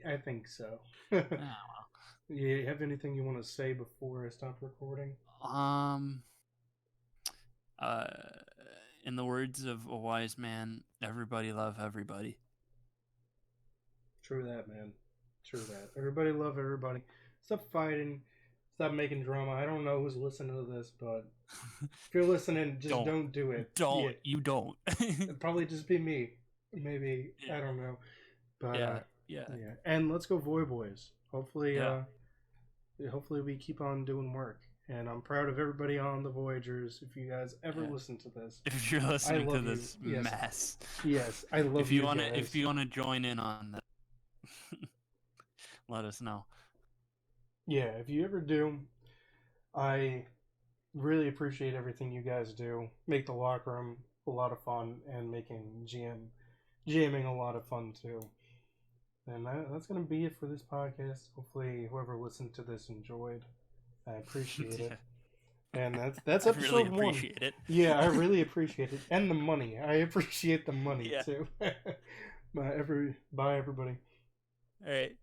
I think so. Oh, well. You have anything you want to say before I stop recording? In the words of a wise man, everybody love everybody. True that, man. True that. Everybody love everybody. Stop fighting. Stop making drama. I don't know who's listening to this, but if you're listening, just don't do it. You don't. It'd probably just be me. Maybe. Yeah. I don't know. But yeah. And let's go Voy Boys. Hopefully hopefully we keep on doing work. And I'm proud of everybody on the Voyagers. If you guys ever listen to this, if you're listening to this mess, yes, I love you. If you want to join in on that, let us know. Yeah, if you ever do, I really appreciate everything you guys do. Make the locker room a lot of fun, and making GMing a lot of fun too. And that's gonna be it for this podcast. Hopefully, whoever listened to this enjoyed. I appreciate it. And that's episode really 1. Appreciate it. Yeah, I really appreciate it. And the money. I appreciate the money too. Bye everybody. All right.